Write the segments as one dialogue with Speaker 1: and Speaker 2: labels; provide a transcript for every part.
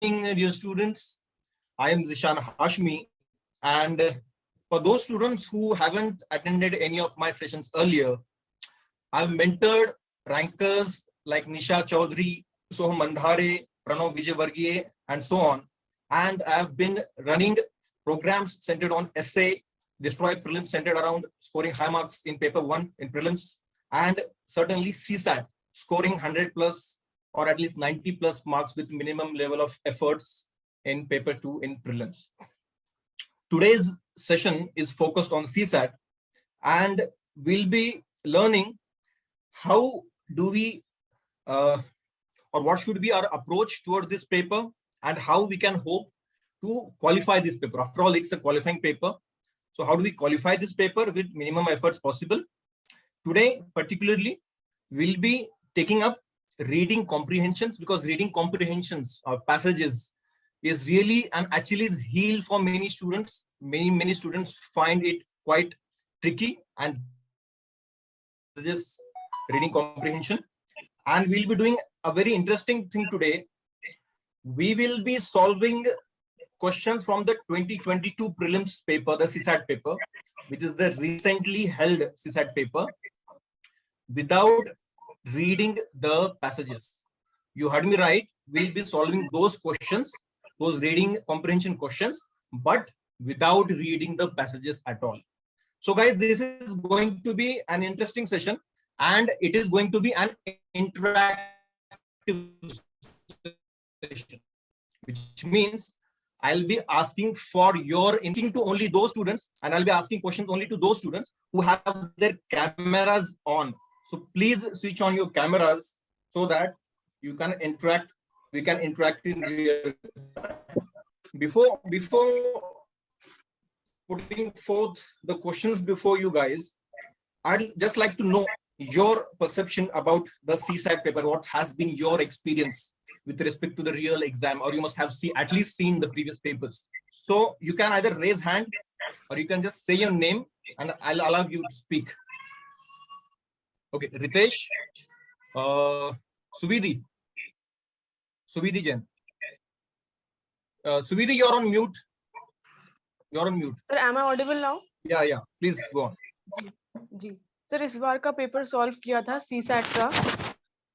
Speaker 1: Dear students. I am Zeeshan Hashmi, and for those students who haven't attended any of my sessions earlier, I've mentored rankers like Nisha Chaudhary, Soham Mandhare, Pranav Vijayvargiye, and so on. And I've been running programs centered on essay, destroy prelims centered around scoring high marks in paper 1 in prelims, and certainly CSAT, scoring 100 plus or at least 90 plus marks with minimum level of efforts in paper 2 in prelims. Today's session is focused on CSAT, and we'll be learning how do we or what should be our approach towards this paper and how we can hope to qualify this paper. After all, it's a qualifying paper. So how do we qualify this paper with minimum efforts possible? Today, particularly, we'll be taking up reading comprehensions, because reading comprehensions or passages is really an Achilles heel for many students. Many students find it quite tricky, and just reading comprehension. And we'll be doing a very interesting thing today. We will be solving questions from the 2022 prelims paper, the CSAT paper, which is the recently held CSAT paper, without reading the passages. You heard me right. We'll be solving those questions, those reading comprehension questions, but without reading the passages at all. So guys, this is going to be an interesting session, and it is going to be an interactive session, which means I'll be asking for your input to only those students, and I'll be asking questions only to those students who have their cameras on. So please switch on your cameras so that you can interact. We can interact in real time. Before putting forth the questions before you guys, I'd just like to know your perception about the CSAT paper. What has been your experience with respect to the real exam, or you must have at least seen the previous papers. So you can either raise hand or you can just say your name and I'll allow you to speak. Okay, Ritesh, Suvidi Jain. Suvidi, you're on mute. You're on mute.
Speaker 2: Sir, am I audible now?
Speaker 1: Yeah. Please go on.
Speaker 2: जी sir, इस बार का paper solve किया था CSAT का,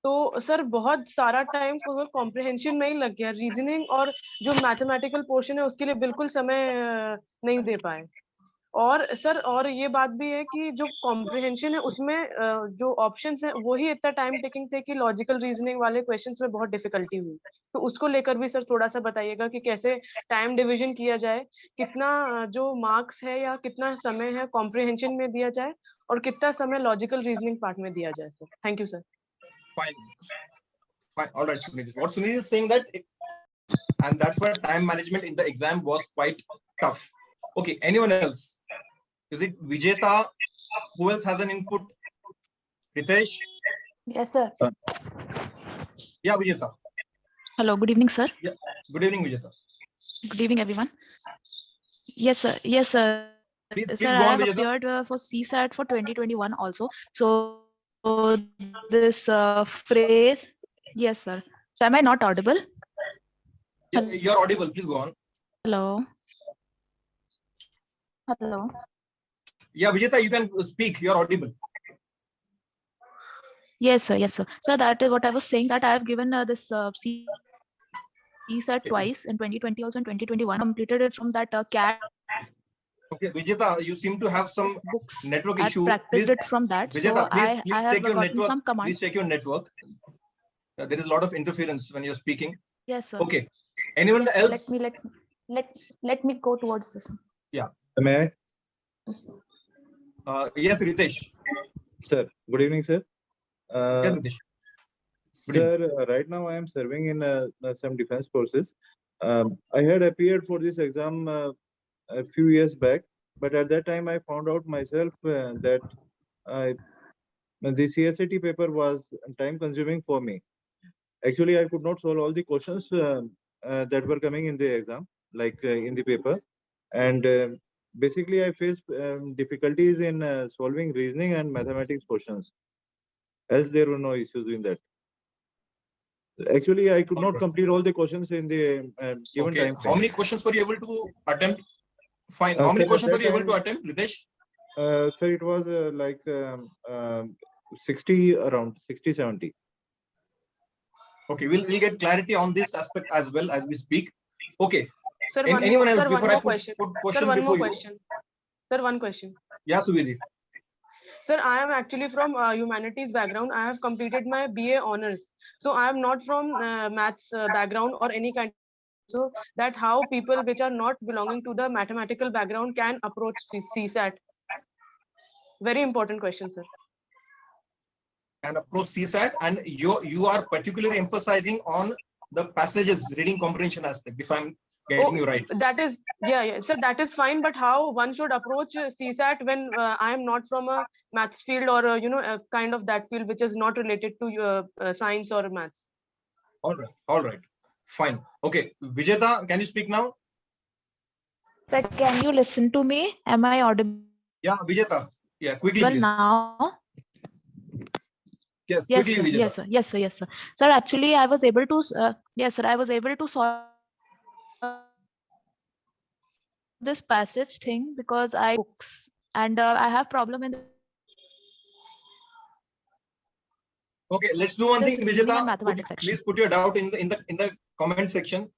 Speaker 2: तो sir बहुत सारा टाइम कॉम्प्रिहेंशन में ही लग गया. रीजनिंग और जो मैथमेटिकल पोर्शन है उसके लिए बिल्कुल समय नहीं दे पाए. और सर और ये बात भी है कि जो कॉम्प्रिहेंशन है उसमें जो ऑप्शंस हैं वो ही इतना टाइम टेकिंग थे कि लॉजिकल रीजनिंग वाले क्वेश्चंस में बहुत डिफिकल्टी हुई. तो उसको लेकर भी सर थोड़ा सा बताइएगा कि कैसे टाइम डिवीजन किया जाए, कितना जो मार्क्स है या कितना समय है कॉम्प्रिहेंशन में दिया जाए और कितना समय लॉजिकल रीजनिंग पार्ट में दिया जाए. Sir thank you sir.
Speaker 1: Fine. All right, Sunil. What Sunil is saying that, and that's why time management in the exam was quite tough. Okay, anyone else? Is it Vijeta? Who else has an input? Ritesh?
Speaker 3: Yes, sir.
Speaker 1: Yeah, Vijeta.
Speaker 3: Hello, good evening, sir.
Speaker 1: Yeah, good evening, Vijeta.
Speaker 3: Good evening, everyone. Yes, sir. Yes, sir.
Speaker 1: Please
Speaker 3: Sir,
Speaker 1: go
Speaker 3: I
Speaker 1: on,
Speaker 3: have
Speaker 1: Vijeta.
Speaker 3: appeared for CSAT for 2021 also. So this phrase, yes, sir. So am I not audible?
Speaker 1: Yeah, you're audible. Please go on.
Speaker 3: Hello. Hello.
Speaker 1: Yeah, Vijeta, you can speak. You're audible.
Speaker 3: Yes, sir. Yes, sir. So that is what I was saying, that I have given this CSAT twice in 2020 also in 2021. Completed it from that CAT.
Speaker 1: Okay, Vijeta, you seem to have some
Speaker 3: books.
Speaker 1: network
Speaker 3: I
Speaker 1: issue.
Speaker 3: practiced it from that.
Speaker 1: Vijeta,
Speaker 3: so
Speaker 1: please
Speaker 3: I have
Speaker 1: check your
Speaker 3: gotten
Speaker 1: network.
Speaker 3: some commands.
Speaker 1: Please check your network. There is a lot of interference when you're speaking.
Speaker 3: Yes, sir.
Speaker 1: Okay. Anyone else?
Speaker 3: Let me go towards this.
Speaker 1: Yeah.
Speaker 4: May
Speaker 1: I? Yes, Ritesh.
Speaker 4: Sir, good evening, sir.
Speaker 1: Yes, Ritesh.
Speaker 4: Sir, right now I am serving in some defense forces. I had appeared for this exam a few years back, but at that time I found out myself that the CSAT paper was time consuming for me. Actually, I could not solve all the questions that were coming in the exam, like in the paper. And basically, I faced difficulties in solving reasoning and mathematics questions, as there were no issues in that. Actually, I could not
Speaker 1: Okay.
Speaker 4: complete all the questions in the given
Speaker 1: Okay.
Speaker 4: time
Speaker 1: How
Speaker 4: frame.
Speaker 1: many questions were you able to attempt? Fine.
Speaker 4: Uh,
Speaker 1: How many
Speaker 4: sir, at
Speaker 1: questions were
Speaker 4: that
Speaker 1: you able to
Speaker 4: time-
Speaker 1: attempt, Ritesh?
Speaker 4: Sir, it was 60, around 60, 70.
Speaker 1: Okay, we'll get clarity on this aspect as well as we speak. Okay.
Speaker 2: Sir,
Speaker 1: And anyone else
Speaker 2: sir, one
Speaker 1: before I
Speaker 2: more
Speaker 1: put
Speaker 2: question. Sir,
Speaker 1: question
Speaker 2: one more
Speaker 1: before you?
Speaker 2: question. Sir, one question.
Speaker 1: Yeah, Suviri.
Speaker 2: Sir, I am actually from humanities background. I have completed my BA honors. So I am not from maths background or any kind. So that how people which are not belonging to the mathematical background can approach CSAT. Very important question, sir.
Speaker 1: And approach CSAT, and you are particularly emphasizing on the passages reading comprehension aspect, if I'm getting you right.
Speaker 2: That is, yeah. Sir, that is fine. But how one should approach CSAT when I am not from a maths field or a kind of that field which is not related to science or maths.
Speaker 1: All right, fine. Okay, Vijeta, can you speak now?
Speaker 3: Sir, can you listen to me? Am I audible
Speaker 1: Yeah, Vijeta. Yeah, quickly, please.
Speaker 3: now?
Speaker 1: Yes,
Speaker 3: Yes,
Speaker 1: quickly,
Speaker 3: sir.
Speaker 1: Vijeta.
Speaker 3: Yes, sir. Yes, sir. Yes, sir. Sir, actually, I was able to. Yes, sir. I was able to solve this passage thing because I books and I have problem in
Speaker 1: Okay, let's do one
Speaker 3: this
Speaker 1: thing,
Speaker 3: reasoning and
Speaker 1: Vijeta.
Speaker 3: mathematics section.
Speaker 1: Please put your doubt in the comment section.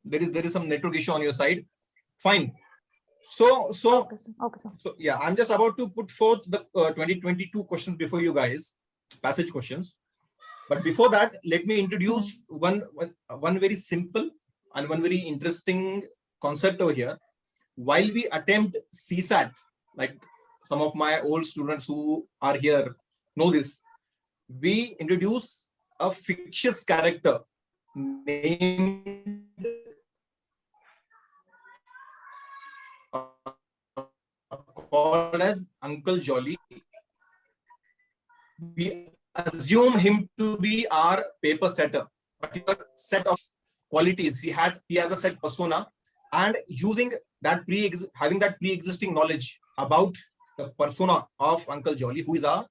Speaker 1: There is some network issue on your side. Fine. So
Speaker 3: Okay, sir. Okay, sir.
Speaker 1: So yeah, I'm just about to put forth the 2022 questions before you guys, passage questions. But before that, let me introduce one very simple and one very interesting concept over here. While we attempt CSAT, like some of my old students who are here know this, we introduce a fictitious character named called as Uncle Jolly. We assume him to be our paper setter, particular set of qualities he has a set persona, and using that having that pre-existing knowledge about the persona of Uncle Jolly, who is a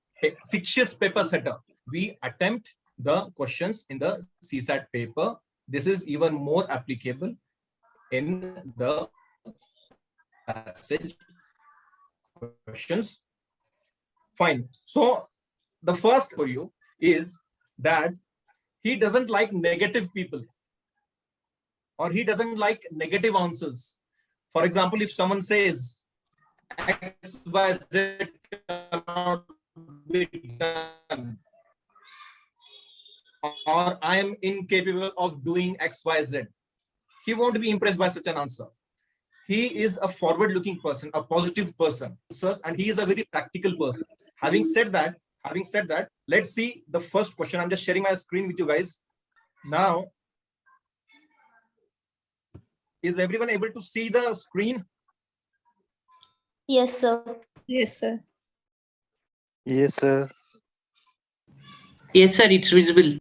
Speaker 1: fictitious paper setter, we attempt the questions in the CSAT paper. This is even more applicable in the passage questions. Fine. So the first for you is that he doesn't like negative people, or he doesn't like negative answers. For example, if someone says X, Y, Z cannot be done, or I am incapable of doing X, Y, Z, he won't be impressed by such an answer. He is a forward-looking person, a positive person, and he is a very practical person. Having said that, let's see the first question. I'm just sharing my screen with you guys now. Is everyone able to see the screen?
Speaker 5: Yes, sir.
Speaker 3: Yes, sir.
Speaker 6: Yes, sir.
Speaker 7: Yes, sir, it's visible.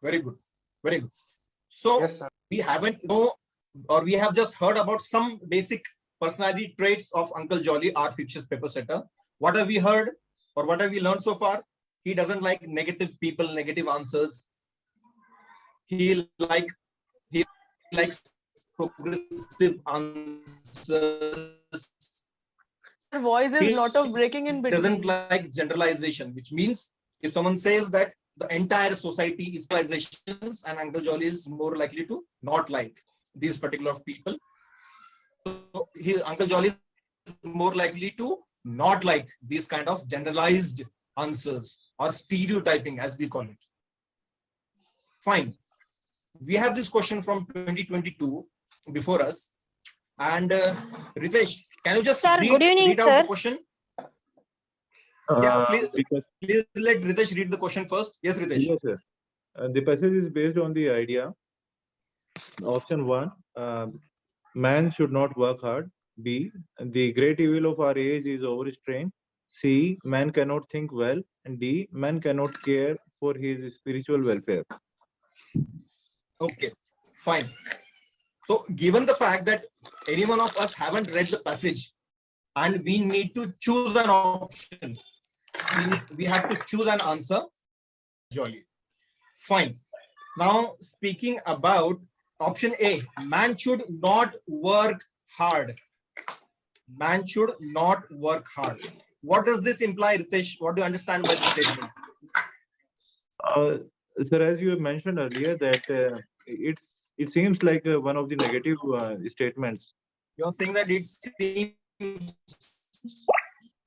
Speaker 1: Very good. Very good. So
Speaker 6: Yes, sir.
Speaker 1: we we have just heard about some basic personality traits of Uncle Jolly, our fictitious paper setter. What have we heard, or what have we learned so far? He doesn't like negative people, negative answers. He likes progressive answers.
Speaker 2: Sir, voice is
Speaker 1: He
Speaker 2: lot of breaking in between.
Speaker 1: Doesn't like generalization, which means if someone says that the entire society is generalizations, and Uncle Jolly is more likely to not like these particular people. So Uncle Jolly is more likely to not like these kind of generalized answers or stereotyping, as we call it. Fine. We have this question from 2022 before us. And Ritesh, can you just
Speaker 5: Sir, good evening,
Speaker 1: read out
Speaker 5: sir.
Speaker 1: the question? Yeah, please let Ritesh read the question first. Yes, Ritesh.
Speaker 4: Yes, sir. The passage is based on the idea. Option 1, man should not work hard. B, the great evil of our age is overstrain. C, man cannot think well. And D, man cannot care for his spiritual welfare.
Speaker 1: Okay, fine. So given the fact that any one of us haven't read the passage and we need to choose an option, we have to choose an answer. jolly. Fine. Now speaking about option A, man should not work hard. Man should not work hard. What does this imply, Ritesh? What do you understand by this statement?
Speaker 4: Sir, as you have mentioned earlier, that it seems like one of the negative statements.
Speaker 1: You're saying that it seems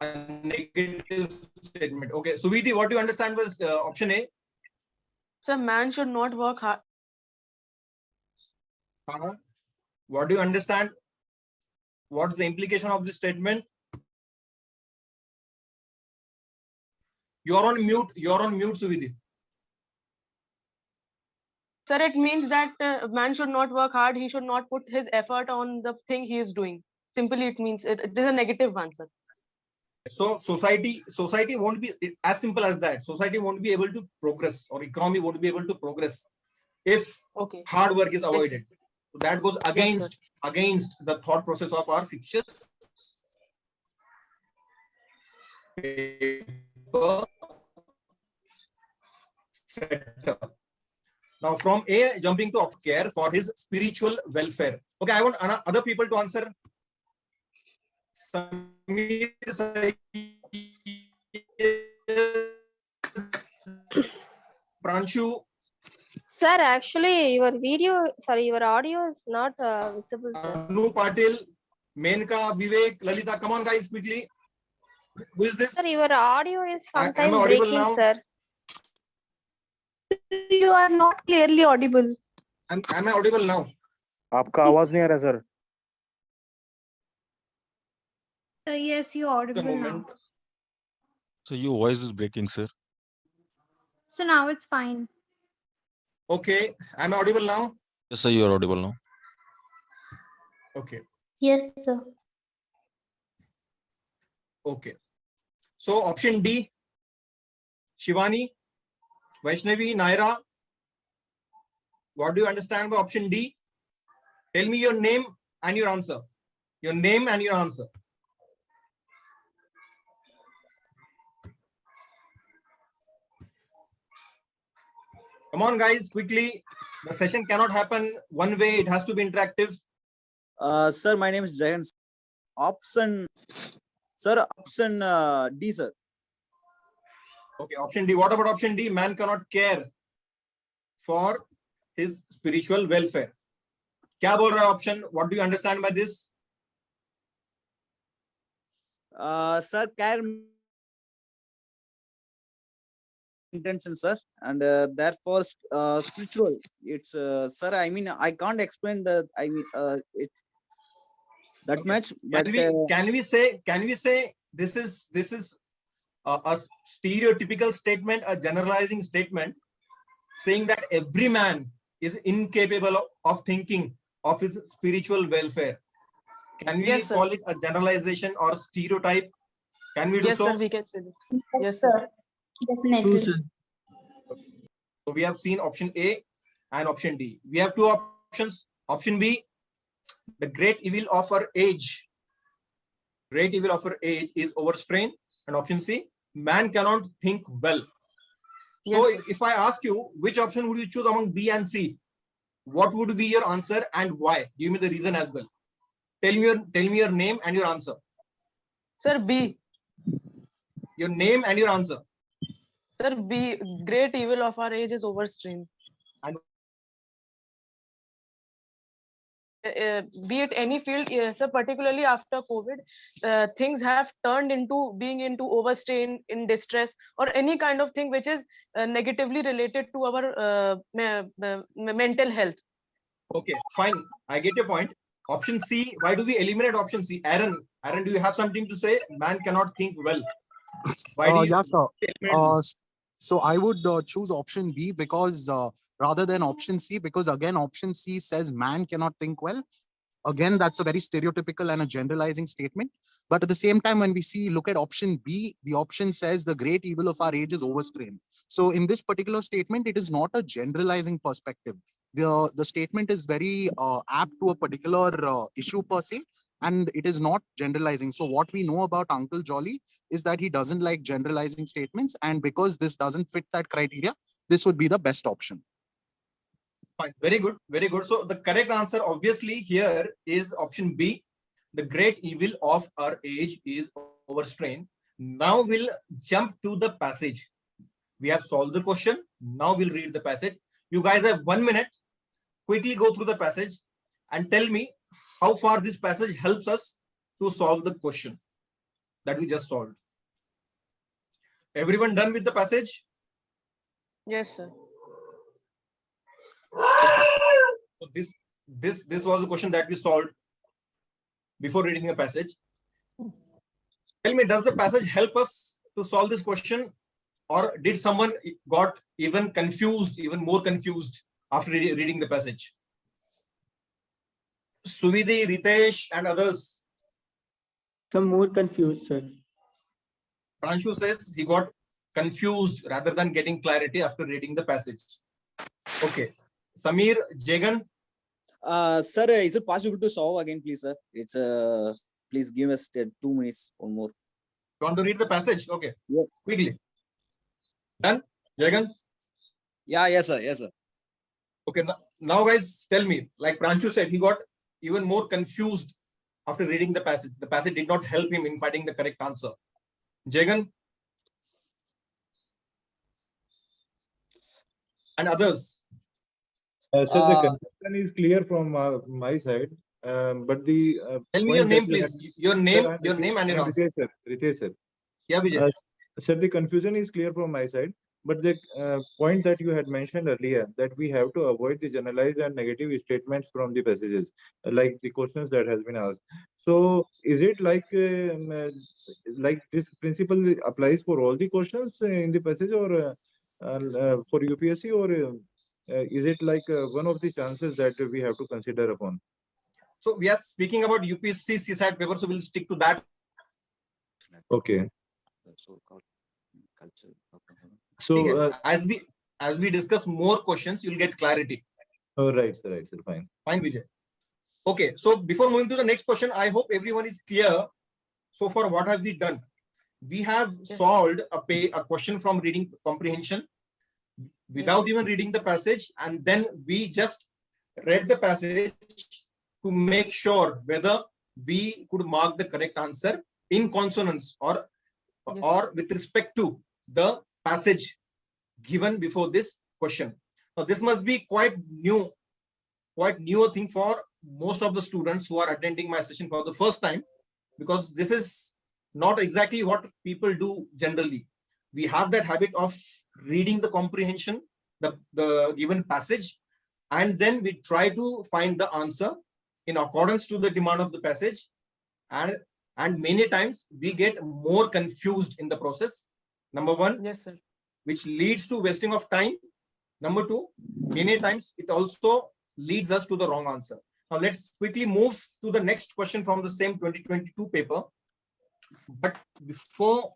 Speaker 1: a negative statement. Okay, Suviti, what do you understand was option A?
Speaker 2: Sir, man should not work hard.
Speaker 1: What do you understand? What's the implication of this statement? You're on mute. You're on mute, Suviti.
Speaker 2: Sir, it means that man should not work hard. He should not put his effort on the thing he is doing. Simply, it means it is a negative one, sir.
Speaker 1: So society won't be as simple as that. Society won't be able to progress, or economy won't be able to progress if
Speaker 2: Okay.
Speaker 1: hard work is avoided. So that goes
Speaker 2: Yes,
Speaker 1: against the thought process of our fictitious setup. Now from A, jumping to care for his spiritual welfare. Okay, I want other people to answer. Samir, Pranshu.
Speaker 5: Sir, actually, your audio is not visible, sir.
Speaker 1: Anu Patil, Menka, Vivek, Lalita. Come on, guys, quickly. Who is this?
Speaker 5: Sir, your audio is
Speaker 1: Am I
Speaker 5: sometimes
Speaker 1: audible
Speaker 5: breaking,
Speaker 1: now?
Speaker 5: sir.
Speaker 7: You are not clearly audible.
Speaker 1: Am I audible now?
Speaker 6: आपका आवाज नहीं आ रहा sir.
Speaker 3: Yes, you
Speaker 1: Just a
Speaker 3: audible now.
Speaker 1: moment.
Speaker 8: So your voice is breaking, sir.
Speaker 3: So now it's fine.
Speaker 1: Okay, am I audible now?
Speaker 8: Yes, sir, you are audible now.
Speaker 1: Okay,
Speaker 7: Yes, sir.
Speaker 1: okay. So option D, Shivani, Vaishnavi, Naira. What do you understand by option D? Tell me your name and your answer. Your name and your answer. Come on, guys, quickly. The session cannot happen one way. It has to be interactive.
Speaker 9: Sir, my name is Zeeshan. Option D, sir.
Speaker 1: Okay, option D. What about option D? Man cannot care for his spiritual welfare. क्या बोल रहा है option? What do you understand by this?
Speaker 9: Sir, care intention, sir, and therefore spiritual. It's sir. I mean, I can't explain the. I mean, it's that
Speaker 1: Okay.
Speaker 9: much. But
Speaker 1: Can we say this is a stereotypical statement, a generalizing statement, saying that every man is incapable of thinking of his spiritual welfare? Can we
Speaker 2: Yes, sir.
Speaker 1: call it a generalization or stereotype? Can we do
Speaker 2: Yes,
Speaker 1: so?
Speaker 2: sir, we can say that. Yes,
Speaker 7: sir.
Speaker 2: sir.
Speaker 7: Definitely.
Speaker 1: So we have seen option A and option D. We have two options. Option B, the great evil of our age. Great evil of our age is overstrain. And option C, man cannot think well. So
Speaker 2: Yes, sir.
Speaker 1: if I ask you, which option would you choose among B and C? What would be your answer and why? Give me the reason as well. Tell me your name and your answer.
Speaker 2: Sir, B.
Speaker 1: Your name and your answer.
Speaker 2: Sir, B. Great evil of our age is overstrain.
Speaker 1: And-
Speaker 2: Be it any field, sir, particularly after COVID, things have turned into being into overstrain, in distress, or any kind of thing which is negatively related to our mental health.
Speaker 1: Okay, fine. I get your point. Option C, why do we eliminate option C? Aaron, do you have something to say? Man cannot think well. Why do you
Speaker 10: Yeah, sir.
Speaker 1: eliminate this?
Speaker 10: So I would choose option B because rather than option C, because again, option C says man cannot think well. Again, that's a very stereotypical and a generalizing statement. But at the same time, when we look at option B, the option says the great evil of our age is overstrain. So in this particular statement, it is not a generalizing perspective. The statement is very apt to a particular issue per se, and it is not generalizing. So what we know about Uncle Jolly is that he doesn't like generalizing statements, and because this doesn't fit that criteria, this would be the best option.
Speaker 1: Fine. Very good. Very good. So the correct answer obviously here is option B. The great evil of our age is overstrain. Now we'll jump to the passage. We have solved the question. Now we'll read the passage. You guys have 1 minute. Quickly go through the passage and tell me how far this passage helps us to solve the question that we just solved. Everyone done with the passage?
Speaker 2: Yes, sir.
Speaker 1: So this was the question that we solved before reading the passage. Tell me, does the passage help us to solve this question, or did someone got even confused, even more confused after reading the passage? Suvidhi, Ritesh, and others.
Speaker 11: Some more confused, sir.
Speaker 1: Pranshu says he got confused rather than getting clarity after reading the passage. Okay. Samir, Jagan.
Speaker 9: Sir, is it possible to solve again, please, sir? It's please give us 2 minutes or more.
Speaker 1: You want to read the passage? Okay.
Speaker 9: Yeah.
Speaker 1: Quickly. Done? Jagan?
Speaker 9: Yeah, yes, sir. Yes, sir.
Speaker 1: Okay. Now, guys, tell me, like Pranshu said, he got even more confused after reading the passage. The passage did not help him in finding the correct answer. Jagan? And others?
Speaker 4: So the confusion is clear from my side, but the
Speaker 1: tell me your name, please. Your name and your answer.
Speaker 4: Ritesh, sir.
Speaker 1: Yeah, Vijay.
Speaker 4: Sir, the confusion is clear from my side, but the point that you had mentioned earlier, that we have to avoid the generalized and negative statements from the passages, like the questions that has been asked. So, is it like this principle applies for all the questions in the passage, or for UPSC, or is it like one of the chances that we have to consider upon?
Speaker 1: So we are speaking about UPSC CSAT paper, so we'll stick to that.
Speaker 4: Okay. So
Speaker 1: as we discuss more questions, you'll get clarity.
Speaker 4: Oh, right, sir. Right, sir. Fine.
Speaker 1: Fine, Vijay. Okay. So before moving to the next question, I hope everyone is clear. So far, what have we done? We have solved a question from reading comprehension without even reading the passage, and then we just read the passage to make sure whether we could mark the correct answer in consonance or with respect to the passage given before this question. Now this must be quite newer thing for most of the students who are attending my session for the first time, because this is not exactly what people do generally. We have that habit of reading the comprehension, the given passage, and then we try to find the answer in accordance to the demand of the passage, and many times we get more confused in the process. Number one,
Speaker 2: yes, sir,
Speaker 1: which leads to wasting of time. Number two, many times it also leads us to the wrong answer. Now let's quickly move to the next question from the same 2022 paper. But before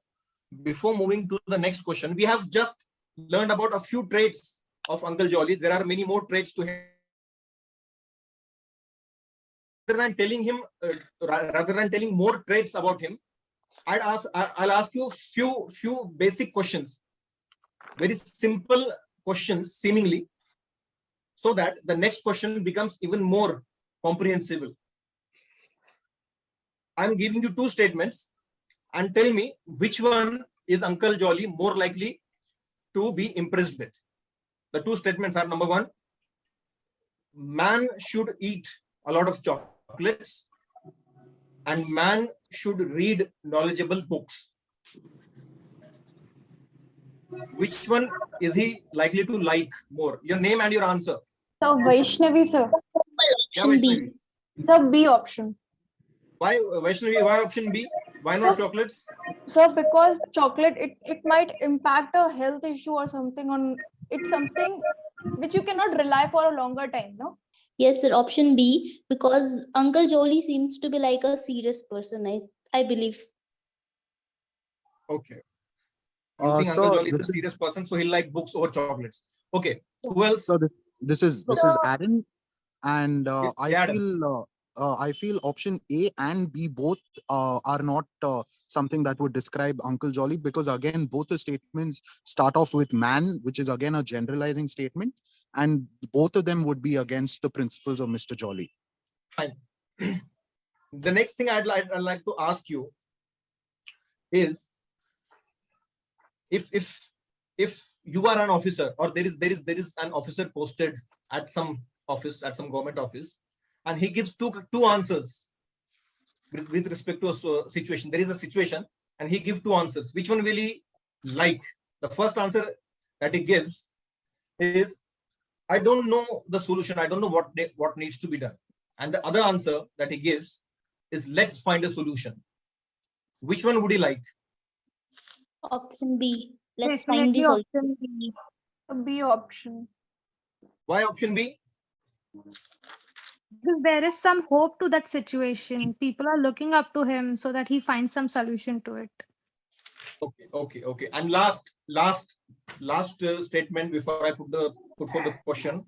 Speaker 1: moving to the next question, we have just learned about a few traits of Uncle Jolly. There are many more traits to him. Rather than telling more traits about him, I'll ask you few basic questions, very simple questions seemingly, so that the next question becomes even more comprehensible. I'm giving you two statements, and tell me which one is Uncle Jolly more likely to be impressed with. The two statements are: number one, man should eat a lot of chocolates, and man should read knowledgeable books. Which one is he likely to like more? Your name and your answer.
Speaker 12: So Vaishnavi, sir.
Speaker 1: Option B.
Speaker 12: The B option.
Speaker 1: Why Vaishnavi? Why option B? Why not chocolates?
Speaker 12: So because chocolate, it might impact a health issue or something. It's something which you cannot rely for a longer time, no?
Speaker 7: Yes, sir. Option B, because Uncle Jolly seems to be like a serious person, I believe.
Speaker 1: Okay. You think Uncle Jolly is a serious person, so he'll like books over chocolates. Okay. Who else?
Speaker 10: So this is Aaron, and I feel I feel option A and B both are not something that would describe Uncle Jolly, because again, both the statements start off with man, which is again a generalizing statement, and both of them would be against the principles of Mr. Jolly.
Speaker 1: Fine. The next thing I'd like to ask you is, if you are an officer, or there is an officer posted at some office, at some government office, and he gives two answers with respect to a situation. There is a situation and he gives two answers. Which one will he like? The first answer that he gives is, I don't know the solution, I don't know what needs to be done. And the other answer that he gives is, let's find a solution. Which one would he like?
Speaker 7: Option B. Let's find the
Speaker 12: Definitely
Speaker 7: solution.
Speaker 12: option B. A B option.
Speaker 1: Why option B?
Speaker 13: Because there is some hope to that situation. People are looking up to him so that he finds some solution to it.
Speaker 1: Okay. And last statement before I put for the question.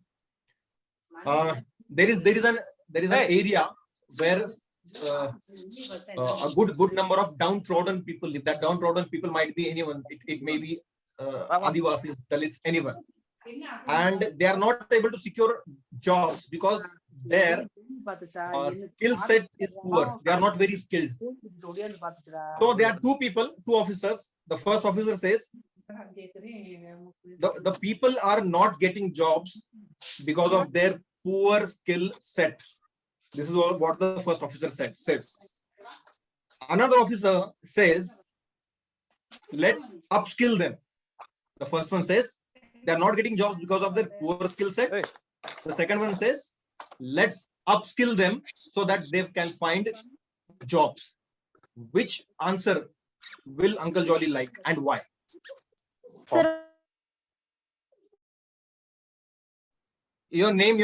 Speaker 1: There is an area where a good number of downtrodden people live. That downtrodden people might be anyone. It may be Adivasis, Dalits, anyone. And they are not able to secure jobs because their skill set is poor. They are not very skilled. So there are two officers. The first officer says, the people are not getting jobs because of their poor skill set. This is what the first officer says. Another officer says, let's upskill them. The first one says, they are not getting jobs because of their poor skill set. The second one says, let's upskill them so that they can find jobs. Which answer will Uncle Jolly like, and why?
Speaker 13: Sir,
Speaker 1: Your name?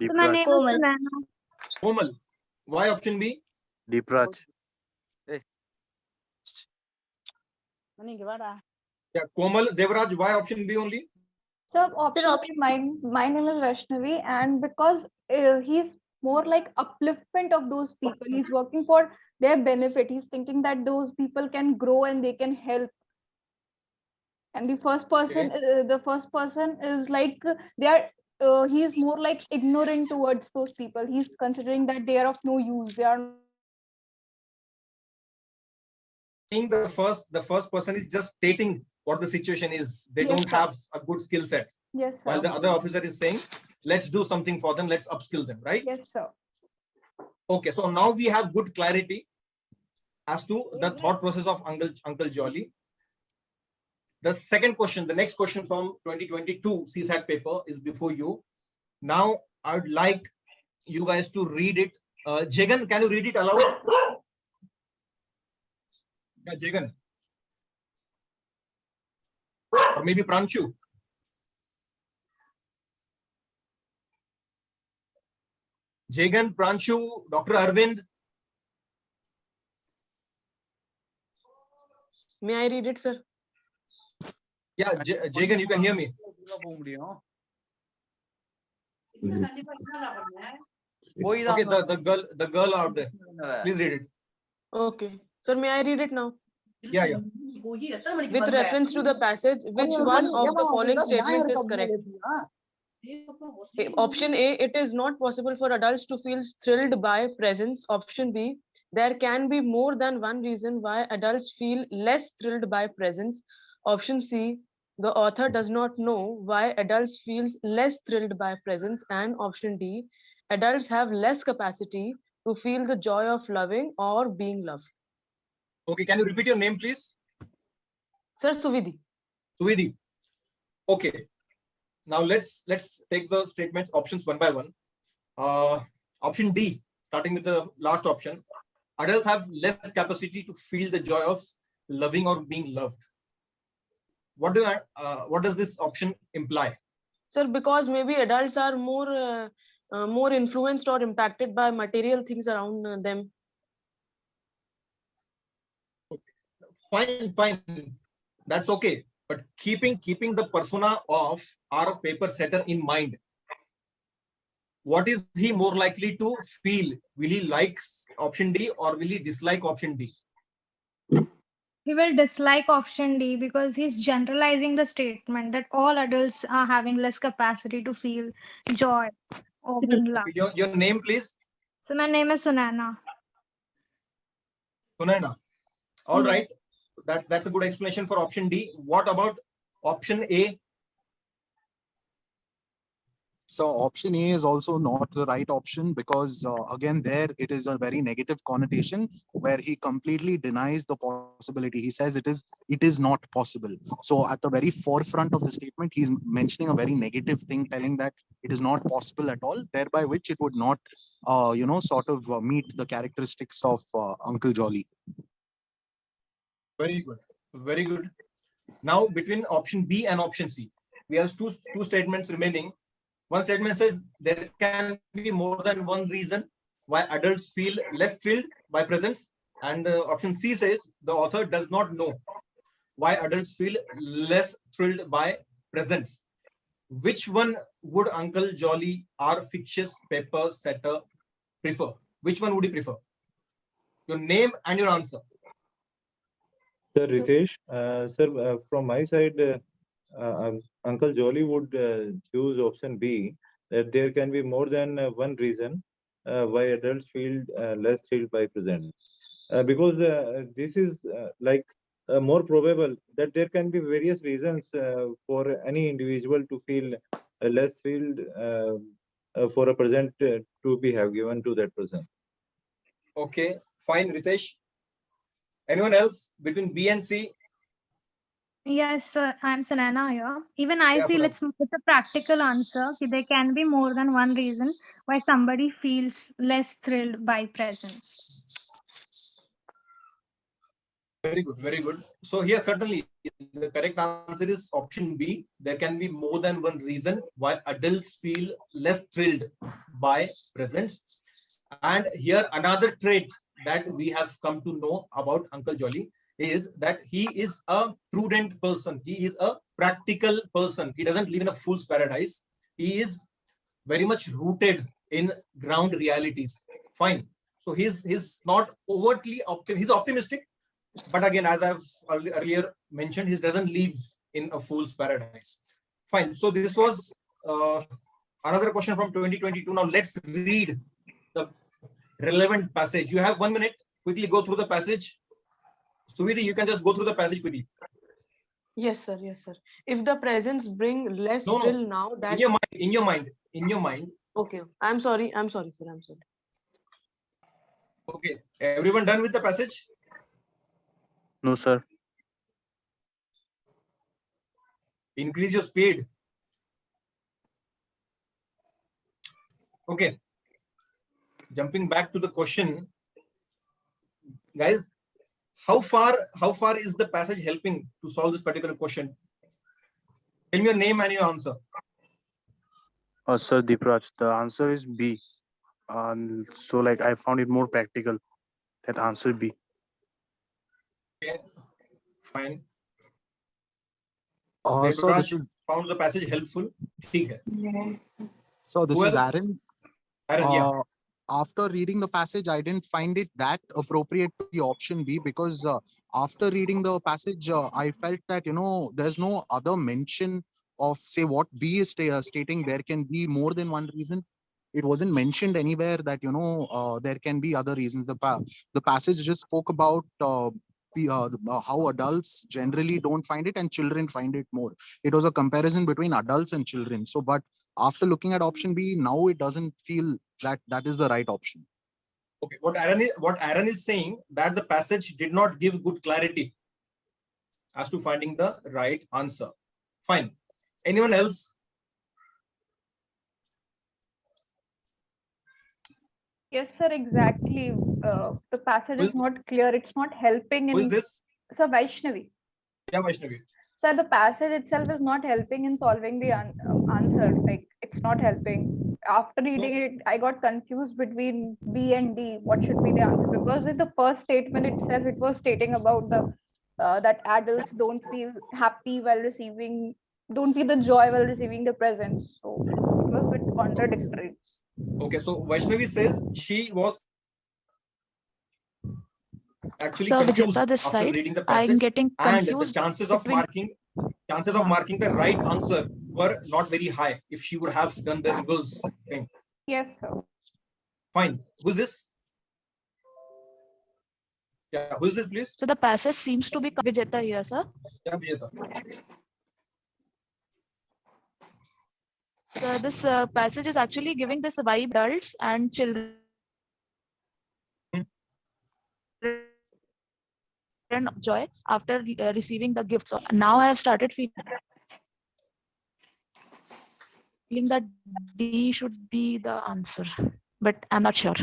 Speaker 13: so my name is
Speaker 7: Komal.
Speaker 13: Sunana.
Speaker 1: Komal. Why option B?
Speaker 6: Deepraj.
Speaker 1: Yeah, Komal. Devraj, why option B only?
Speaker 12: So option my name is Vaishnavi, and because he's more like upliftment of those people. He's working for their benefit. He's thinking that those people can grow and they can help. And the first person is like they are. He's more like ignorant towards those people. He's considering that they are of no use. They are.
Speaker 1: The first person is just stating what the situation is. They
Speaker 12: Yes,
Speaker 1: don't
Speaker 12: sir.
Speaker 1: have a good skill set.
Speaker 12: Yes, sir.
Speaker 1: While the other officer is saying, let's do something for them, let's upskill them, right?
Speaker 12: Yes, sir.
Speaker 1: Okay, so now we have good clarity as to the thought process of Uncle Jolly. The second question, the next question from 2022 CSAT paper is before you. Now, I would like you guys to read it. Jagan, can you read it aloud? Yeah, Jagan. Or maybe Pranchu. Jagan, Pranchu, Dr. Arvind.
Speaker 2: May I read it, sir?
Speaker 1: Yeah, Jagan, you can hear me. Okay, the girl out there. Please read it.
Speaker 2: Okay. Sir, may I read it now?
Speaker 1: Yeah.
Speaker 2: With reference to the passage, which one of the following statements is correct? Option A, it is not possible for adults to feel thrilled by presence. Option B, there can be more than one reason why adults feel less thrilled by presence. Option C, the author does not know why adults feel less thrilled by presence. And option D, adults have less capacity to feel the joy of loving or being loved.
Speaker 1: Okay, can you repeat your name, please?
Speaker 2: Sir, Suvidhi.
Speaker 1: Suvidhi. Okay. Now let's take the statements options one by one. Option D, starting with the last option. Adults have less capacity to feel the joy of loving or being loved. What does this option imply?
Speaker 2: Sir, because maybe adults are more influenced or impacted by material things around them.
Speaker 1: Fine. That's okay. But keeping the persona of our paper setter in mind, what is he more likely to feel? Will he like option D or will he dislike option D?
Speaker 13: He will dislike option D because he's generalizing the statement that all adults are having less capacity to feel joy or being loved.
Speaker 1: Your name, please.
Speaker 13: So my name is Sunana.
Speaker 1: Sunaina. All
Speaker 13: Yeah.
Speaker 1: right. That's a good explanation for option D. What about option A?
Speaker 10: So option A is also not the right option because again, there it is a very negative connotation where he completely denies the possibility. He says it is not possible. So at the very forefront of the statement, he's mentioning a very negative thing, telling that it is not possible at all, thereby which it would not, sort of meet the characteristics of Uncle Jolly.
Speaker 1: Very good. Very good. Now between option B and option C, we have two statements remaining. One statement says there can be more than one reason why adults feel less thrilled by presents, and option C says the author does not know why adults feel less thrilled by presents. Which one would Uncle Jolly, our fictitious paper setter, prefer? Which one would he prefer? Your name and your answer.
Speaker 4: Sir Ritesh, sir, from my side, Uncle Jolly would choose option B, that there can be more than one reason why adults feel less thrilled by presents. Because this is more probable that there can be various reasons for any individual to feel less thrilled for a present to be have given to that person.
Speaker 1: Okay, fine, Ritesh. Anyone else between B and C?
Speaker 13: Yes, I'm Sanana here. Even I
Speaker 1: Yeah,
Speaker 13: feel
Speaker 1: Sunana.
Speaker 13: it's a practical answer. There can be more than one reason why somebody feels less thrilled by presents.
Speaker 1: Very good, very good. So here certainly the correct answer is option B. There can be more than one reason why adults feel less thrilled by presents. And here another trait that we have come to know about Uncle Jolly is that he is a prudent person. He is a practical person. He doesn't live in a fool's paradise. He is very much rooted in ground realities. Fine. So he's not overtly he's optimistic, but again, as I've earlier mentioned, he doesn't live in a fool's paradise. Fine. So this was another question from 2022. Now let's read the relevant passage. You have 1 minute. Quickly go through the passage. Suvidi, you can just go through the passage quickly.
Speaker 2: Yes, sir. Yes, sir. If the presents bring less
Speaker 1: No, no.
Speaker 2: thrill now, that
Speaker 1: In your mind.
Speaker 2: okay. I'm sorry, sir. I'm sorry.
Speaker 1: Okay. Everyone done with the passage?
Speaker 6: No, sir.
Speaker 1: Increase your speed. Okay. Jumping back to the question, guys, how far is the passage helping to solve this particular question? Tell me your name and your answer.
Speaker 6: Sir Deepraj, the answer is B. So I found it more practical. That answer B.
Speaker 1: Okay, fine.
Speaker 10: So this is
Speaker 1: found the passage helpful. ठीक है.
Speaker 10: So this
Speaker 1: Who
Speaker 10: is
Speaker 1: else?
Speaker 10: Aaron.
Speaker 1: Aaron, yeah.
Speaker 10: After reading the passage, I didn't find it that appropriate to the option B because after reading the passage, I felt that, there's no other mention of, say, what B is stating. There can be more than one reason. It wasn't mentioned anywhere that, there can be other reasons. The passage just spoke about how adults generally don't find it and children find it more. It was a comparison between adults and children. So, but after looking at option B, now it doesn't feel that is the right option.
Speaker 1: Okay, what Aaron is saying, that the passage did not give good clarity as to finding the right answer. Fine. Anyone else?
Speaker 12: Yes, sir, exactly. The passage is not clear. It's not helping
Speaker 1: Who is
Speaker 12: in.
Speaker 1: this?
Speaker 12: So Vaishnavi.
Speaker 1: Yeah, Vaishnavi.
Speaker 12: Sir, the passage itself is not helping in solving the answer. Like, it's not helping. After reading it, I got confused between B and D. What should be the answer? Because in the first statement itself, it was stating about the that adults don't feel happy while don't feel the joy while receiving the presents. So it was a bit contradictory.
Speaker 1: Okay, so Vaishnavi says she was actually
Speaker 3: So
Speaker 1: confused
Speaker 3: Vijeta, this
Speaker 1: after
Speaker 3: side,
Speaker 1: reading the
Speaker 3: I'm
Speaker 1: passage,
Speaker 3: getting
Speaker 1: and the
Speaker 3: confused
Speaker 1: chances of
Speaker 3: between.
Speaker 1: marking the right answer were not very high if she would have done the reverse thing.
Speaker 12: Yes, sir.
Speaker 1: Fine. Who's this? Yeah, who is this, please?
Speaker 3: So the passage seems to be Vijeta here, sir.
Speaker 1: Yeah, Vijeta.
Speaker 3: So this passage is actually giving this vibe adults and children joy after receiving the gifts. So now I have started feeling that D should be the answer, but I'm not sure.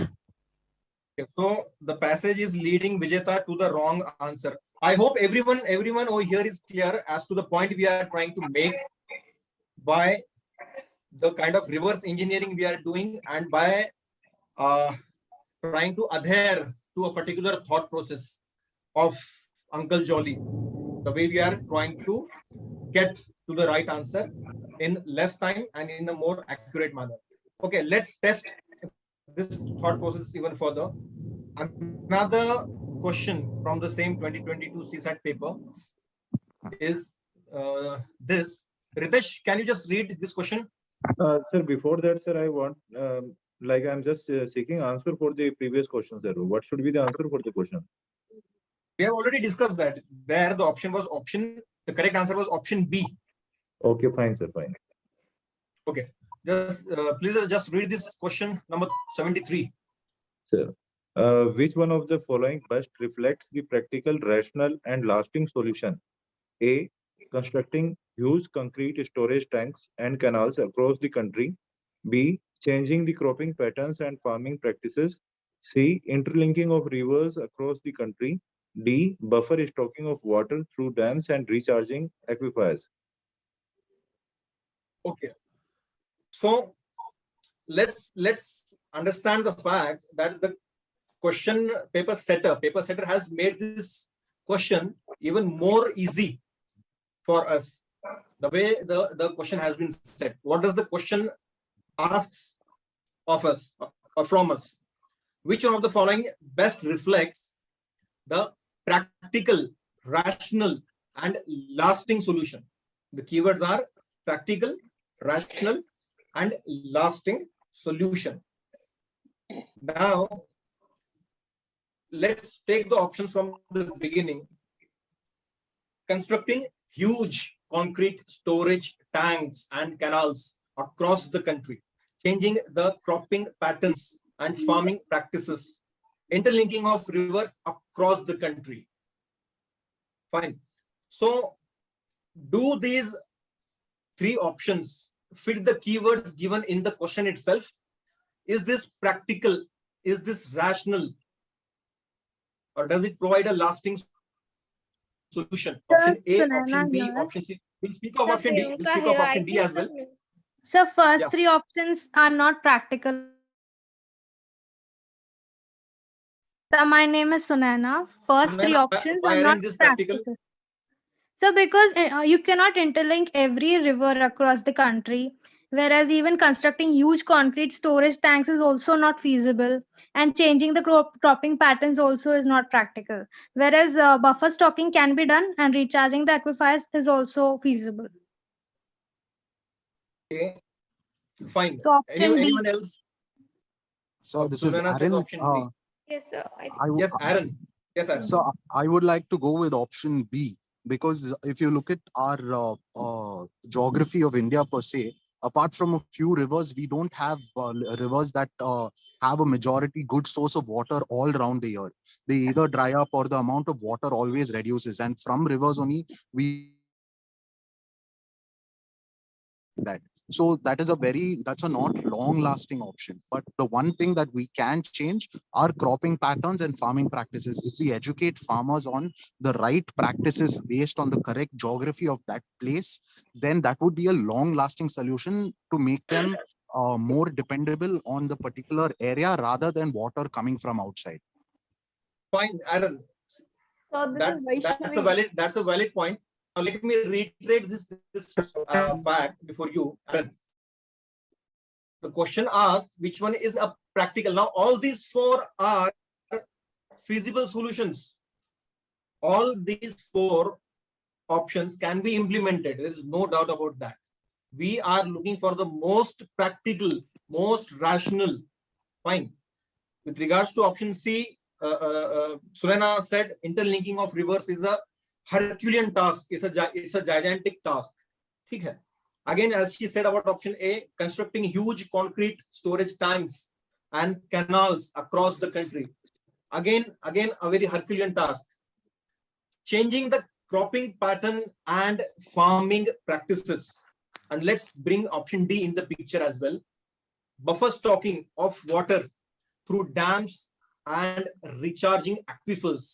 Speaker 1: Okay, so the passage is leading Vijeta to the wrong answer. I hope everyone over here is clear as to the point we are trying to make by the kind of reverse engineering we are doing, and by trying to adhere to a particular thought process of Uncle Jolly. The way we are trying to get to the right answer in less time and in a more accurate manner. Okay, let's test this thought process even further. Another question from the same 2022 CSAT paper is this. Ritesh, can you just read this question?
Speaker 4: Sir, before that, sir, I want, like, I'm just seeking answer for the previous question, sir. What should be the answer for the question?
Speaker 1: We have already discussed that. There, the option was the correct answer was option B.
Speaker 4: Okay, fine, sir, fine.
Speaker 1: Okay, just please just read this question number 73.
Speaker 4: Sir, which one of the following best reflects the practical, rational, and lasting solution? A. Constructing huge concrete storage tanks and canals across the country. B. Changing the cropping patterns and farming practices. C. Interlinking of rivers across the country. D. Buffer stocking of water through dams and recharging aquifers.
Speaker 1: Okay, so let's understand the fact that the question paper setter has made this question even more easy for us. The way the question has been set. What does the question asks of us or from us? Which one of the following best reflects the practical, rational, and lasting solution? The keywords are practical, rational, and lasting solution. Now, let's take the options from the beginning. Constructing huge concrete storage tanks and canals across the country, changing the cropping patterns and farming practices, interlinking of rivers across the country. Fine. So, do these three options fit the keywords given in the question itself? Is this practical? Is this rational? Or does it provide a lasting solution? Option A, option B, option C. We'll speak of option D. We'll speak of option D as well.
Speaker 13: So first
Speaker 1: Yeah.
Speaker 13: three options are not practical. So my name is Sunaina. First three
Speaker 1: Sunaina,
Speaker 13: options
Speaker 1: why
Speaker 13: are not
Speaker 1: aren't this practical?
Speaker 13: practical. So because you cannot interlink every river across the country, whereas even constructing huge concrete storage tanks is also not feasible, and changing the cropping patterns also is not practical. Whereas buffer stocking can be done, and recharging the aquifers is also feasible.
Speaker 1: Okay, fine.
Speaker 13: So option D.
Speaker 1: Anyone else?
Speaker 10: So this is
Speaker 1: Sunaina says
Speaker 10: Aaron.
Speaker 1: option D.
Speaker 5: Yes, sir.
Speaker 1: Yes, Aaron. Yes, Aaron.
Speaker 10: So I would like to go with option B, because if you look at our geography of India per se, apart from a few rivers, we don't have rivers that have a majority good source of water all around the year. They either dry up or the amount of water always reduces. And from rivers only, we that. So that's a not long lasting option. But the one thing that we can change are cropping patterns and farming practices. If we educate farmers on the right practices based on the correct geography of that place, then that would be a long lasting solution to make them more dependable on the particular area rather than water coming from outside.
Speaker 1: Fine, Aaron.
Speaker 12: So this is
Speaker 1: That's a valid point. Now let me reiterate this fact before you, Aaron. The question asked which one is a practical. Now all these four are feasible solutions. All these four options can be implemented. There is no doubt about that. We are looking for the most practical, most rational. Fine. With regards to option C, Surena said interlinking of rivers is a Herculean task. It's a gigantic task. Okay. Again, as she said about option A, constructing huge concrete storage tanks and canals across the country. Again, a very Herculean task. Changing the cropping pattern and farming practices. And let's bring option D in the picture as well. Buffer stocking of water through dams and recharging aquifers.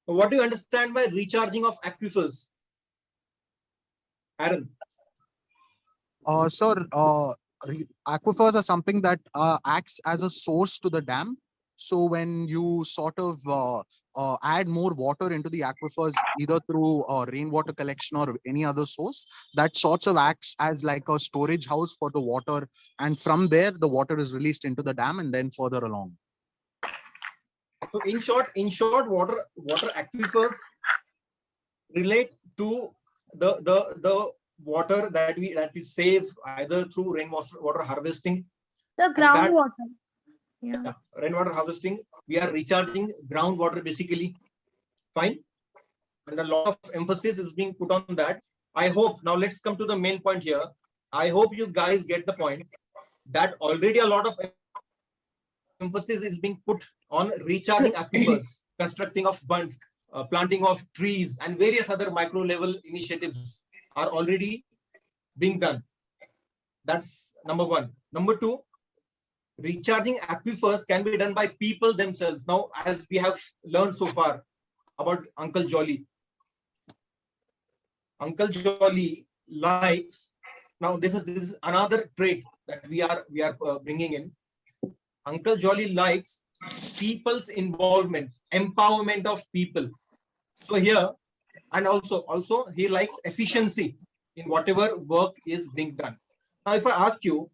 Speaker 1: What do you understand by recharging of aquifers? Aaron?
Speaker 10: Sir, aquifers are something that acts as a source to the dam. So when you sort of add more water into the aquifers, either through rainwater collection or any other source, that sorts of acts as like a storage house for the water. And from there, the water is released into the dam and then further along.
Speaker 1: So in short, water aquifers relate to the water that we save either through rainwater harvesting.
Speaker 13: The groundwater. Yeah.
Speaker 1: Rainwater harvesting. We are recharging groundwater basically. Fine. And a lot of emphasis is being put on that. I hope, now let's come to the main point here. I hope you guys get the point that already a lot of emphasis is being put on recharging aquifers, constructing of bunds, planting of trees, and various other micro level initiatives are already being done. That's number one. Number two, recharging aquifers can be done by people themselves. Now, as we have learned so far about Uncle Jolly. Uncle Jolly likes, now this is another trait that we are bringing in. Uncle Jolly likes people's involvement, empowerment of people. So here, and also he likes efficiency in whatever work is being done. Now, if I ask you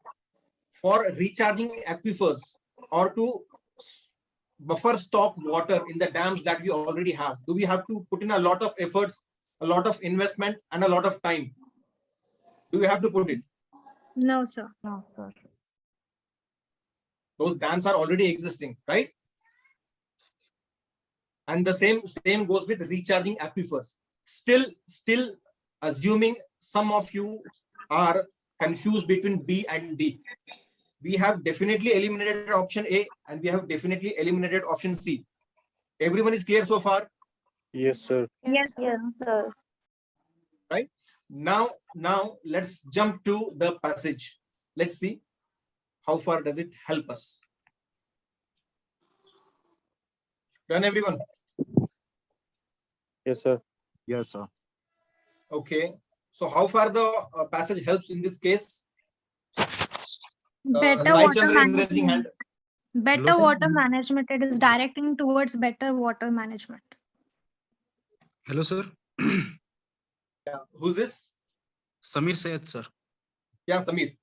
Speaker 1: for recharging aquifers or to buffer stock water in the dams that we already have, do we have to put in a lot of efforts, a lot of investment, and a lot of time? Do we have to put it?
Speaker 13: No, sir.
Speaker 2: No, sir.
Speaker 1: Those dams are already existing, right? And the same goes with recharging aquifers. Still assuming some of you are confused between B and D. We have definitely eliminated option A and we have definitely eliminated option C. Everyone is clear so far?
Speaker 6: Yes, sir.
Speaker 13: Yes, sir.
Speaker 1: Right? Now let's jump to the passage. Let's see how far does it help us. Done, everyone?
Speaker 6: Yes, sir.
Speaker 10: Yes, sir.
Speaker 1: Okay. So how far the passage helps in this case?
Speaker 13: Better
Speaker 1: Sai
Speaker 13: water
Speaker 1: Chandra is raising hand.
Speaker 13: management. Better water management. It is directing towards better water management.
Speaker 14: Hello, sir.
Speaker 1: Yeah. Who's this?
Speaker 14: Samir Sayed, sir.
Speaker 1: Yeah, Samir.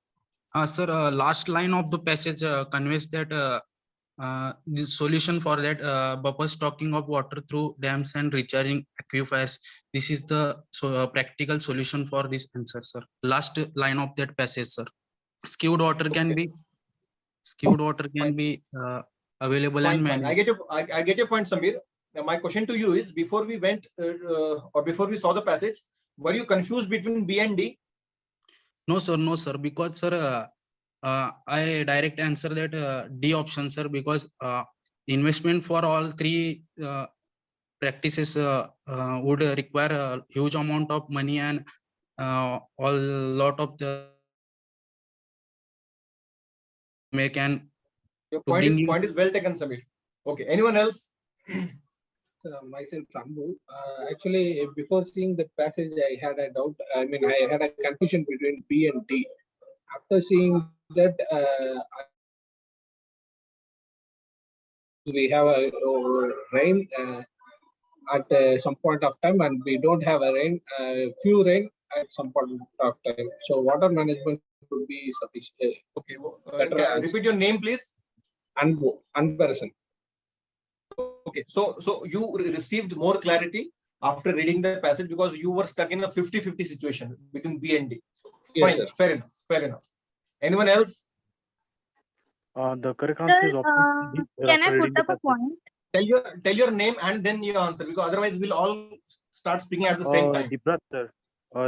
Speaker 14: Sir, last line of the passage conveys that the solution for that buffer stocking of water through dams and recharging aquifers. This is the practical solution for this answer, sir. Last line of that passage, sir. Skewed water can be available.
Speaker 1: Fine,
Speaker 14: and
Speaker 1: fine.
Speaker 14: managed.
Speaker 1: I get your point, Samir. Now, my question to you is: before we went or before we saw the passage, were you confused between B and D?
Speaker 14: No, sir. Because, sir, I direct answer that D option, sir. Because investment for all three practices would require a huge amount of money and a lot of the make and
Speaker 1: your point is well taken, Samir. Okay. Anyone else?
Speaker 15: Myself, Rambu. Actually, before seeing the passage, I had a doubt. I mean, I had a confusion between B and D. After seeing that, we have a rain at some point of time, and we don't have a rain, few rain at some point of time. So, water management would be sufficient.
Speaker 1: Okay.
Speaker 15: Better answer.
Speaker 1: Repeat your name, please.
Speaker 15: Unperson.
Speaker 1: Okay. So you received more clarity after reading the passage because you were stuck in a 50-50 situation between B and D.
Speaker 15: Yes,
Speaker 1: Fine.
Speaker 15: sir.
Speaker 1: Fair enough. Fair enough. Anyone else?
Speaker 6: The correct answer is
Speaker 13: Sir,
Speaker 6: option B.
Speaker 13: can I
Speaker 6: after reading
Speaker 13: put
Speaker 6: the
Speaker 13: up a
Speaker 6: passage.
Speaker 13: point?
Speaker 1: Tell your name and then your answer, because otherwise we'll all start speaking at the same time.
Speaker 6: Dipraj, sir.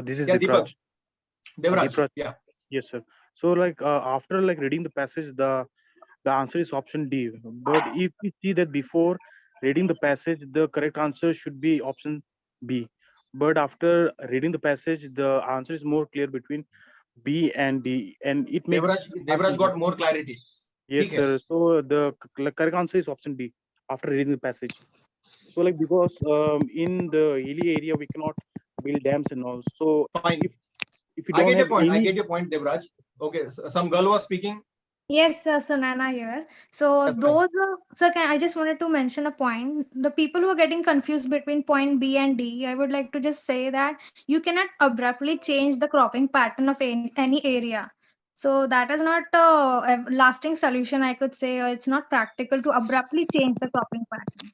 Speaker 6: This is
Speaker 1: Yeah,
Speaker 6: Dipraj.
Speaker 1: Devraj.
Speaker 6: Dipraj.
Speaker 1: Yeah.
Speaker 6: Yes, sir. So like after like reading the passage, the answer is option D. But if we see that before reading the passage, the correct answer should be option B. But after reading the passage, the answer is more clear between B and D, and it makes
Speaker 1: Devraj got more clarity.
Speaker 6: Yes,
Speaker 1: Okay.
Speaker 6: sir. So the correct answer is option B after reading the passage. So like because in the hilly area we cannot build dams and all. So
Speaker 1: Fine.
Speaker 6: if you
Speaker 1: I
Speaker 6: don't
Speaker 1: get your
Speaker 6: have
Speaker 1: point. I
Speaker 6: any,
Speaker 1: get your point, Devraj. Okay. Some girl was speaking.
Speaker 13: Yes, Sunana here. So
Speaker 1: That's fine.
Speaker 13: those are, sir, I just wanted to mention a point. The people who are getting confused between point B and D, I would like to just say that you cannot abruptly change the cropping pattern of any area. So that is not a lasting solution, I could say, or it's not practical to abruptly change the cropping pattern.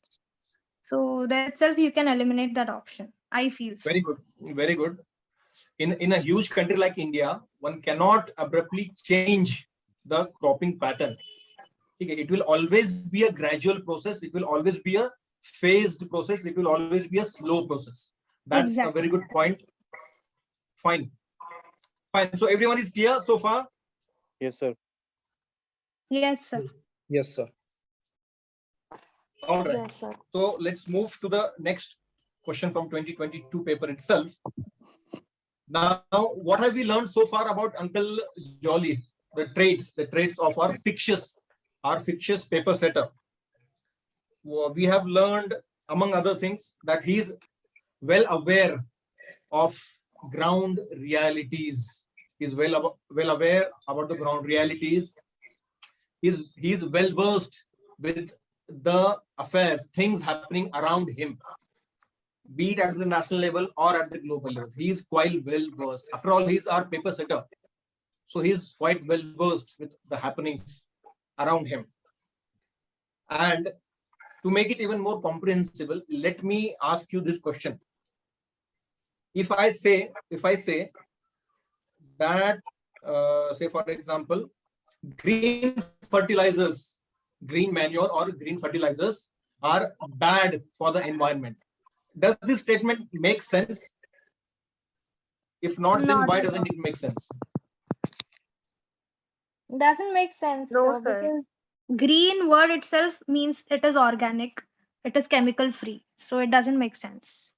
Speaker 13: So that itself, you can eliminate that option. I feel so.
Speaker 1: Very good. Very good. In a huge country like India, one cannot abruptly change the cropping pattern. Okay. It will always be a gradual process. It will always be a phased process. It will always be a slow process. That's
Speaker 13: Exactly.
Speaker 1: a very good point. Fine. Fine. So everyone is clear so far?
Speaker 6: yes, sir.
Speaker 13: Yes, sir.
Speaker 9: Yes, sir.
Speaker 1: All right.
Speaker 2: Yes, sir.
Speaker 1: So let's move to the next question from 2022 paper itself. Now, what have we learned so far about Uncle Jolly? The traits of our fictitious paper setter. We have learned, among other things, that he is well aware of ground realities. He's well aware about the ground realities. He's well versed with the affairs, things happening around him, be it at the national level or at the global level. He's quite well versed. After all, he's our paper setter. So he's quite well versed with the happenings around him. And to make it even more comprehensible, let me ask you this question. If I say that, say for example, green fertilizers, green manure or green fertilizers are bad for the environment, does this statement make sense? If not, then why doesn't it make sense?
Speaker 13: Doesn't make sense.
Speaker 2: No, sir.
Speaker 13: Because green word itself means it is organic, it is chemical free. So it doesn't make sense.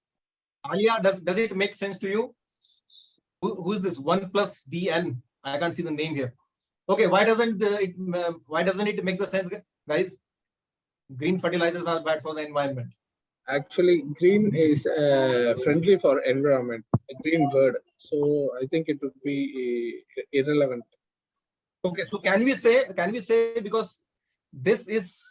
Speaker 1: Alia, does it make sense to you? Who is this 1 plus DN? I can't see the name here. Okay, why doesn't it make the sense, guys? Green fertilizers are bad for the environment.
Speaker 15: Actually, green is friendly for environment. A green word, so I think it would be irrelevant.
Speaker 1: Okay, so can we say because this is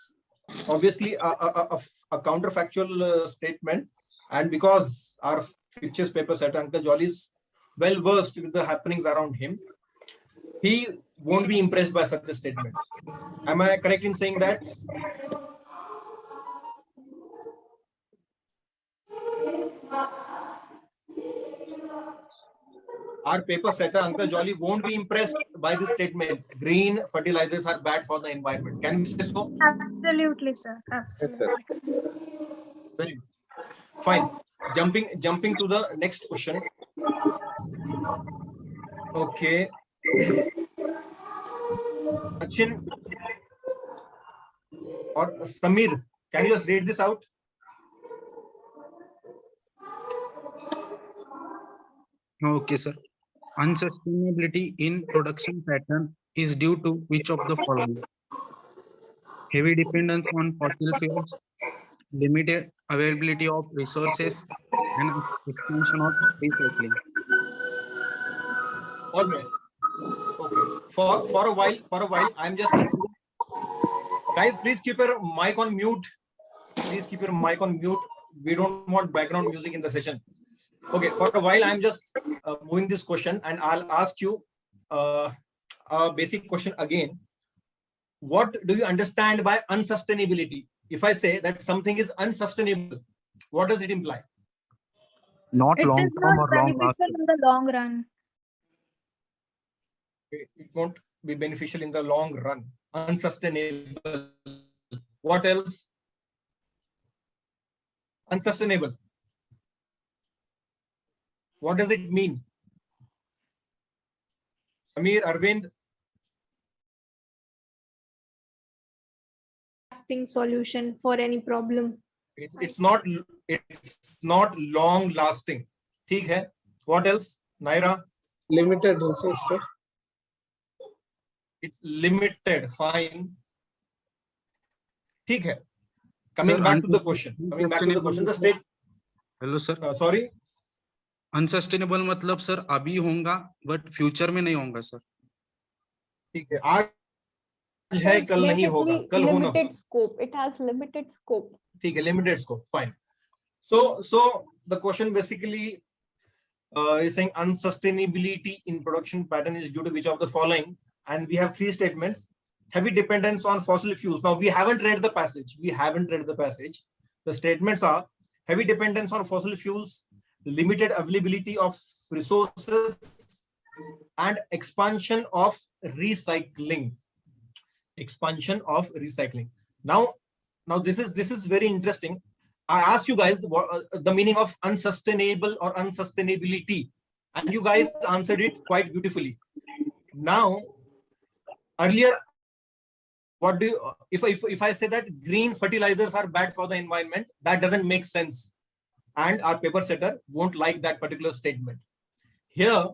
Speaker 1: obviously a counterfactual statement, and because our fictitious paper setter Uncle Jolly is well versed with the happenings around him, he won't be impressed by such a statement. Am I correct in saying that? Our paper setter Uncle Jolly won't be impressed by this statement. Green fertilizers are bad for the environment. Can we say so?
Speaker 13: Absolutely, sir. Absolutely.
Speaker 15: Yes, sir.
Speaker 1: Very good. Fine. Jumping to the next question. Okay. Sachin or Samir, can you just read this out?
Speaker 14: Okay, sir. Unsustainability in production pattern is due to which of the following? Heavy dependence on fossil fuels, limited availability of resources, and expansion of recycling.
Speaker 1: All right. Okay. For a while, I'm just, guys, please keep your mic on mute. Please keep your mic on mute. We don't want background music in the session. Okay, for a while, I'm just moving this question, and I'll ask you a basic question again. What do you understand by unsustainability? If I say that something is unsustainable, what does it imply?
Speaker 10: Not
Speaker 13: It
Speaker 10: long
Speaker 13: is
Speaker 10: term
Speaker 13: not
Speaker 10: or long
Speaker 13: beneficial
Speaker 10: lasting.
Speaker 13: in the long run.
Speaker 1: It won't be beneficial in the long run. Unsustainable. What else? Unsustainable. What does it mean? Samir, Arvind?
Speaker 16: Lasting solution for any problem.
Speaker 1: It's not long lasting. ठीक है. What else? Naira?
Speaker 15: Limited resource, sir.
Speaker 1: It's limited. Fine. ठीक है. Coming
Speaker 14: Sir,
Speaker 1: back to the question. Coming back to the question. The state.
Speaker 14: Hello sir,
Speaker 1: Sorry.
Speaker 14: Unsustainable मतलब sir अभी होगा but future में नहीं होगा सर.
Speaker 1: ठीक है. आज है कल नहीं होगा. कल होना.
Speaker 12: Limited scope. It has limited scope.
Speaker 1: ठीक है. Limited scope. Fine. So the question basically is saying unsustainability in production pattern is due to which of the following, and we have three statements. Heavy dependence on fossil fuels. Now we haven't read the passage. The statements are heavy dependence on fossil fuels, limited availability of resources, and expansion of recycling. Now this is very interesting. I asked you guys the meaning of unsustainable or unsustainability, and you guys answered it quite beautifully. Now, earlier, what do you, if I say that green fertilizers are bad for the environment, that doesn't make sense, and our paper setter won't like that particular statement. Here,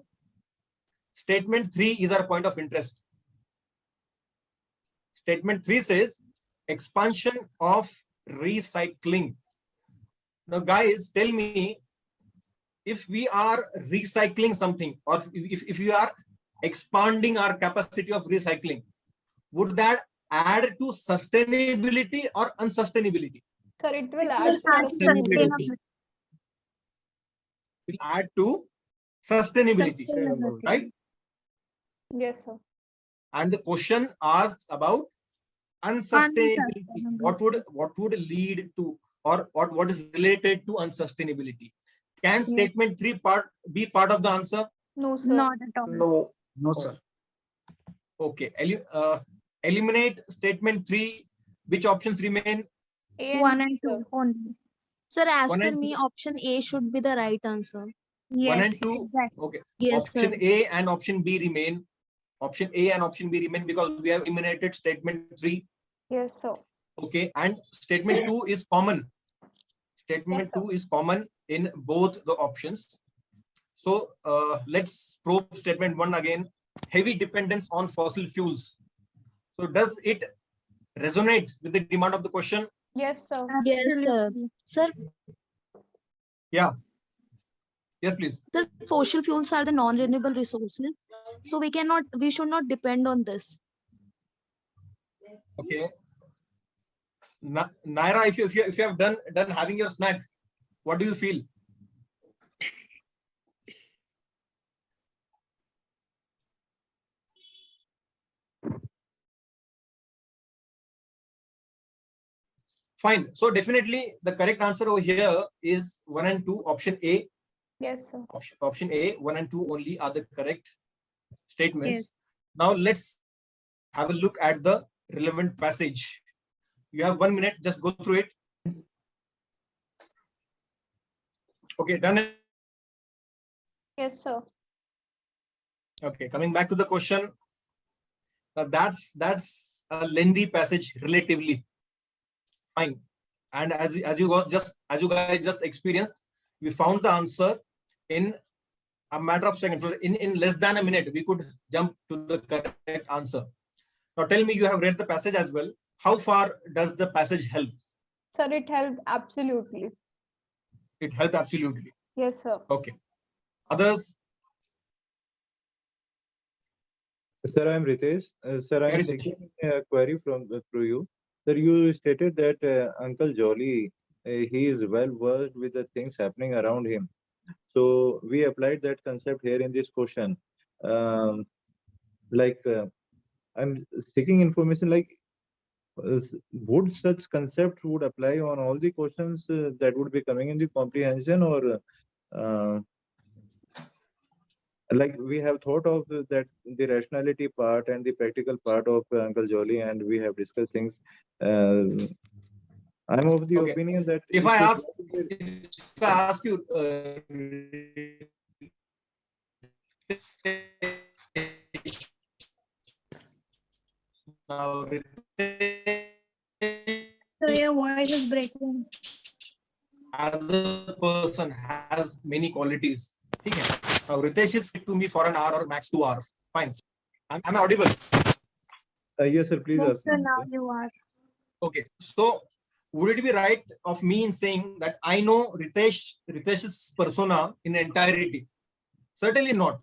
Speaker 1: statement 3 is our point of interest. Statement 3 says expansion of recycling. Now, guys, tell me, if we are recycling something, or if we are expanding our capacity of recycling, would that add to sustainability or unsustainability?
Speaker 12: Sir, it will add
Speaker 16: Sustainability.
Speaker 1: Will add to sustainability, right?
Speaker 12: Yes, sir.
Speaker 1: And the question asks about unsustainability. What would lead to, or what is related to unsustainability? Can statement 3 be part of the answer?
Speaker 12: No, sir.
Speaker 13: Not at all.
Speaker 14: No sir.
Speaker 1: Okay. Eliminate statement 3. Which options remain?
Speaker 12: A
Speaker 13: 1 and 2 only.
Speaker 16: Sir, as
Speaker 1: 1
Speaker 16: per
Speaker 1: and
Speaker 16: me,
Speaker 1: 2.
Speaker 16: option A should be the right answer.
Speaker 1: 1
Speaker 13: Yes.
Speaker 1: and 2.
Speaker 13: Exactly.
Speaker 1: Okay.
Speaker 16: Yes,
Speaker 1: Option
Speaker 16: sir.
Speaker 1: A and option B remain. Option A and option B remain because we have eliminated statement 3.
Speaker 12: Yes, sir.
Speaker 1: Okay. And statement 2 is common. Statement
Speaker 12: Yes, sir.
Speaker 1: 2 is common in both the options. So let's probe statement 1 again. Heavy dependence on fossil fuels. So does it resonate with the demand of the question?
Speaker 12: Yes, sir.
Speaker 16: Yes, sir. Sir,
Speaker 1: Yeah. Yes, please.
Speaker 16: the fossil fuels are the non-renewable resources, so we should not depend on this.
Speaker 1: Okay. Naira, if you have done having your snack, what do you feel? Fine. So definitely the correct answer over here is 1 and 2, option A.
Speaker 12: Yes, sir.
Speaker 1: Option A, 1 and 2 only are the correct statements.
Speaker 13: Yes.
Speaker 1: Now let's have a look at the relevant passage. You have 1 minute, just go through it. Okay, done.
Speaker 12: Yes, sir.
Speaker 1: Okay, coming back to the question. That's a lengthy passage relatively. Fine. And as you guys just experienced, we found the answer in a matter of seconds. So in less than a minute, we could jump to the correct answer. Now tell me, you have read the passage as well. How far does the passage help?
Speaker 12: Sir, it helped absolutely.
Speaker 1: It helped absolutely.
Speaker 12: Yes, sir.
Speaker 1: Okay. Others?
Speaker 4: Sir, I'm Ritesh. Sir, I'm seeking a query through you. Sir, you stated that Uncle Jolly, he is well versed with the things happening around him. So we applied that concept here in this question. like I'm seeking information like would such concept would apply on all the questions that would be coming in the comprehension, or like we have thought of that the rationality part and the practical part of Uncle Jolly, and we have discussed things. I'm of the opinion that
Speaker 1: if I ask you now,
Speaker 13: So your voice is breaking.
Speaker 1: as a person has many qualities. Okay. Now Ritesh is to me for an hour or max 2 hours. Fine. I'm audible.
Speaker 4: Yes, sir. Please ask.
Speaker 13: So now you are.
Speaker 1: Okay. So would it be right of me in saying that I know Ritesh's persona in entirety? Certainly not.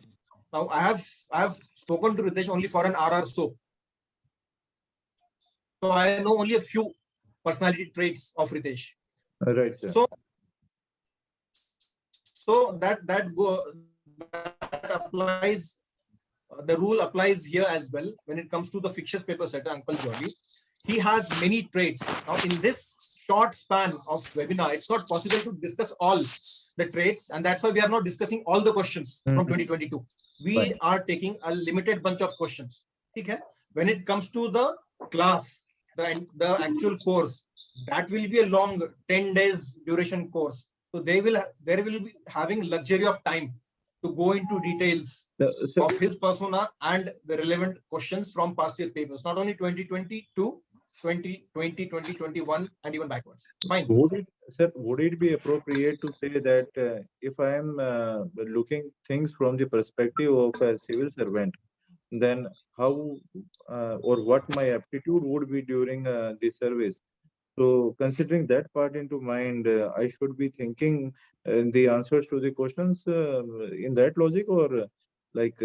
Speaker 1: Now I have spoken to Ritesh only for an hour or so. So I know only a few personality traits of Ritesh.
Speaker 4: Right, sir.
Speaker 1: So that applies. The rule applies here as well when it comes to the fictitious paper setter, Uncle Jolly. He has many traits. Now, in this short span of webinar, it's not possible to discuss all the traits, and that's why we are not discussing all the questions from 2022. We are taking a limited bunch of questions. Okay? When it comes to the class, the actual course, that will be a long 10 days duration course. So there will be having luxury of time to go into details of his persona and the relevant questions from past year papers, not only 2022, 2020, 2021, and even backwards. Fine.
Speaker 4: Would it be appropriate to say that if I am looking things from the perspective of a civil servant, then how or what my aptitude would be during the service? So considering that part into mind, I should be thinking the answers to the questions in that logic, or like.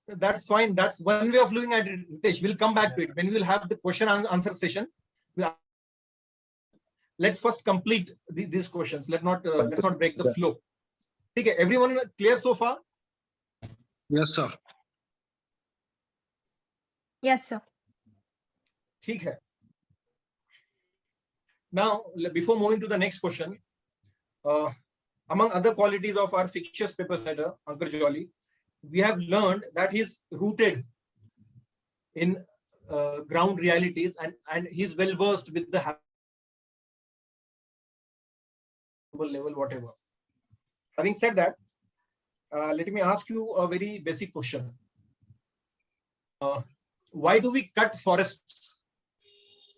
Speaker 1: That's fine. That's one way of looking at it, Ritesh. We'll come back to it when we will have the question and answer session. Let's first complete these questions. Let's not break the flow. Okay, everyone clear so far?
Speaker 14: Yes, sir.
Speaker 13: Yes, sir.
Speaker 1: ठीक है. Now, before moving to the next question, among other qualities of our fictitious paper setter, Uncle Jolly, we have learned that he's rooted in ground realities and he's well versed with the level, whatever. Having said that, let me ask you a very basic question. Why do we cut forests?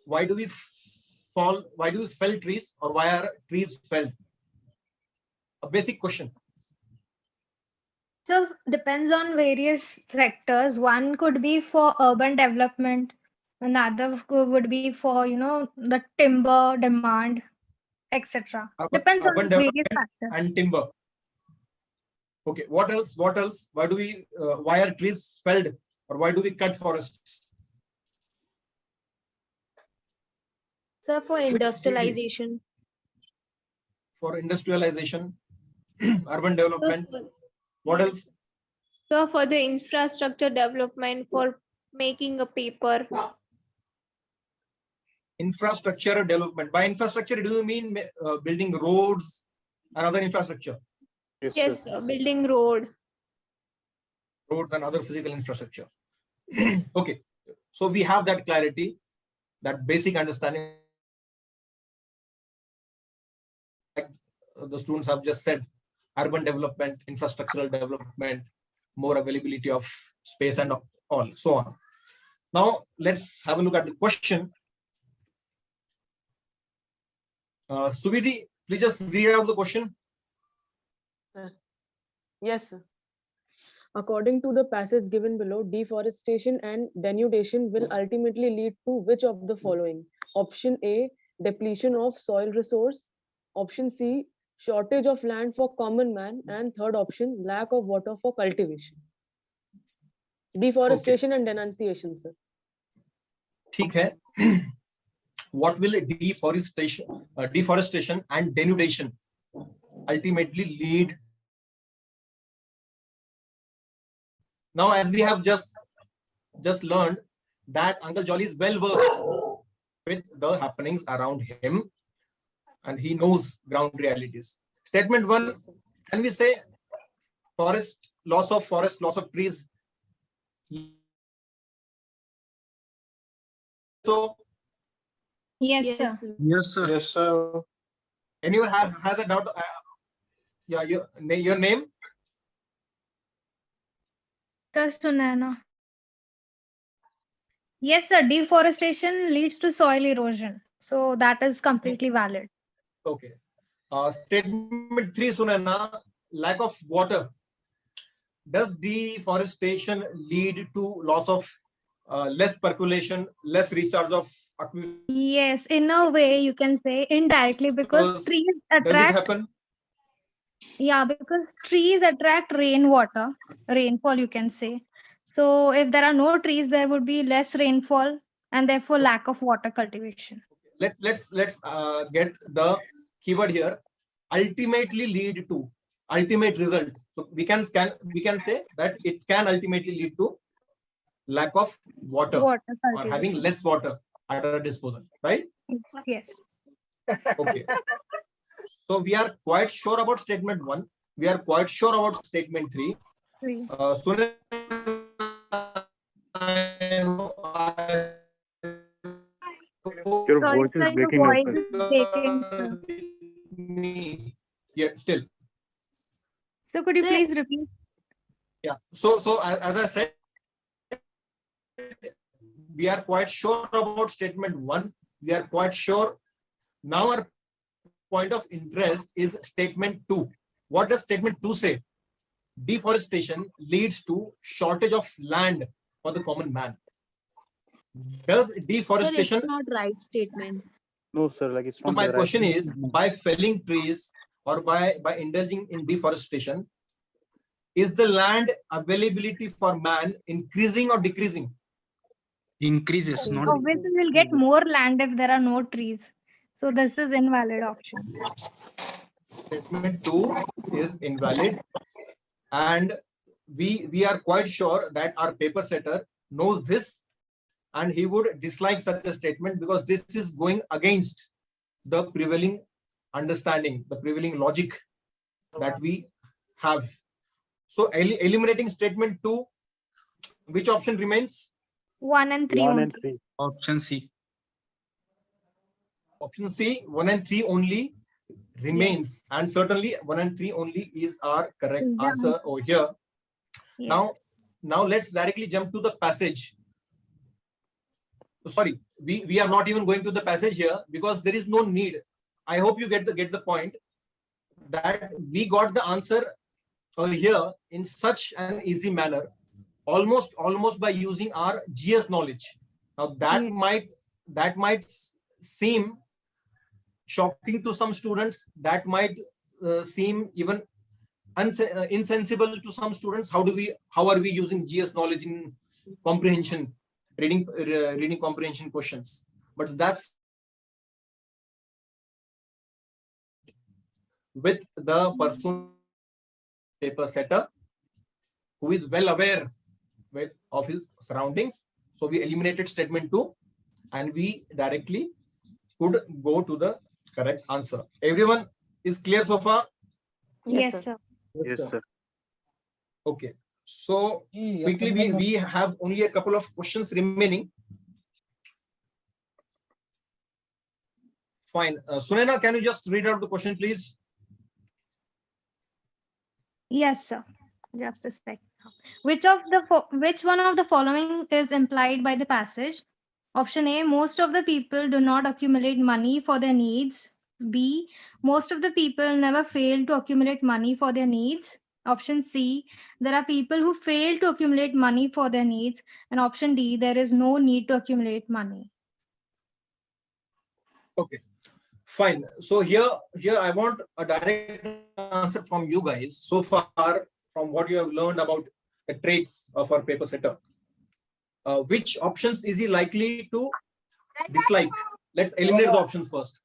Speaker 1: Why do we fell trees, or why are trees felled? A basic question.
Speaker 13: So depends on various factors. One could be for urban development. Another would be for the timber demand, etc. Depends on
Speaker 1: Urban
Speaker 13: various
Speaker 1: development
Speaker 13: factors.
Speaker 1: and timber. Okay. What else? What else? Why do we? Why are trees felled, or why do we cut forests?
Speaker 16: Sir, for industrialization.
Speaker 1: For industrialization, urban development. What else?
Speaker 16: So for the infrastructure development, for making a paper.
Speaker 1: Infrastructure development. By infrastructure, do you mean building roads and other infrastructure?
Speaker 16: Yes, sir. Building roads
Speaker 1: and other physical infrastructure. Okay, so we have that clarity, that basic understanding. Like the students have just said, urban development, infrastructural development, more availability of space and all, so on. Now, let's have a look at the question. Suvidhi, please just read out the question.
Speaker 2: Yes, sir. According to the passage given below, deforestation and denudation will ultimately lead to which of the following? Option A, depletion of soil resource. Option C, shortage of land for common man. And third option, lack of water for cultivation. Deforestation and denunciation, sir.
Speaker 1: ठीक है. What will deforestation and denudation ultimately lead? Now, as we have just learned that Uncle Jolly is well versed with the happenings around him, and he knows ground realities. Statement 1, can we say loss of trees? So
Speaker 13: Yes, sir.
Speaker 14: Yes, sir.
Speaker 6: Yes, sir.
Speaker 1: anyone has a doubt? Yeah, your name?
Speaker 13: Sir Sunana. Yes, sir. Deforestation leads to soil erosion. So that is completely valid.
Speaker 1: Okay. Statement 3, Sunana, lack of water. Does deforestation lead to loss of less percolation, less recharge of aquifers?
Speaker 13: Yes, in a way you can say indirectly because trees
Speaker 1: Does it
Speaker 13: attract.
Speaker 1: happen?
Speaker 13: Yeah, because trees attract rainfall you can say. So if there are no trees, there would be less rainfall and therefore lack of water cultivation.
Speaker 1: Let's get the keyword here. Ultimately lead to, ultimate result. So we can say that it can ultimately lead to lack of water or having
Speaker 13: cultivation.
Speaker 1: less water at our disposal, right?
Speaker 13: Yes.
Speaker 1: Okay. So we are quite sure about statement 1. We are quite sure about statement 3. Sunil,
Speaker 6: Your
Speaker 13: Sorry,
Speaker 6: voice
Speaker 13: sir,
Speaker 6: is
Speaker 13: your
Speaker 6: breaking out,
Speaker 13: voice
Speaker 6: sir.
Speaker 13: is breaking, sir.
Speaker 1: Yeah, still.
Speaker 13: So could you
Speaker 16: Sir,
Speaker 13: please repeat?
Speaker 1: Yeah. So as I said, we are quite sure about statement 1. We are quite sure. Now our point of interest is statement 2. What does statement 2 say? Deforestation leads to shortage of land for the common man. Does
Speaker 16: sir,
Speaker 1: deforestation?
Speaker 16: it's not right statement.
Speaker 6: No, sir. Like it's
Speaker 1: So
Speaker 6: not
Speaker 1: my
Speaker 6: the right
Speaker 1: question is,
Speaker 6: statement.
Speaker 1: by felling trees or by indulging in deforestation, is the land availability for man increasing or decreasing?
Speaker 14: Increases, not
Speaker 13: Obviously, we'll get more land if there are no trees. So this is invalid option.
Speaker 1: Statement 2 is invalid, and we are quite sure that our paper setter knows this, and he would dislike such a statement because this is going against the prevailing understanding, the prevailing logic that we have. So eliminating statement 2, which option remains?
Speaker 13: 1 and 3
Speaker 6: 1
Speaker 13: only.
Speaker 6: and 3.
Speaker 14: option C.
Speaker 1: Option C, 1 and 3 only remains, and certainly 1 and 3 only is our correct
Speaker 13: Yeah.
Speaker 1: answer over here.
Speaker 13: Yes.
Speaker 1: Now let's directly jump to the passage. Sorry, we are not even going to the passage here because there is no need. I hope you get the point that we got the answer here in such an easy manner, almost by using our GS knowledge. Now that might seem shocking to some students. That might seem even insensible to some students. How are we using GS knowledge in comprehension, reading comprehension questions? But that's with the person paper setter who is well aware of his surroundings. So we eliminated statement 2 and we directly could go to the correct answer. Everyone is clear so far?
Speaker 13: Yes, sir.
Speaker 6: Yes, sir.
Speaker 1: Okay. So quickly, we have only a couple of questions remaining. Fine. Sunena, can you just read out the question, please?
Speaker 13: Yes, sir. Just a sec. Which one of the following is implied by the passage? Option A, most of the people do not accumulate money for their needs. B, most of the people never fail to accumulate money for their needs. Option C, there are people who fail to accumulate money for their needs. And option D, there is no need to accumulate money.
Speaker 1: Okay, fine. So here I want a direct answer from you guys. So far, from what you have learned about the traits of our paper setter, which options is he likely to dislike? Let's eliminate the options first.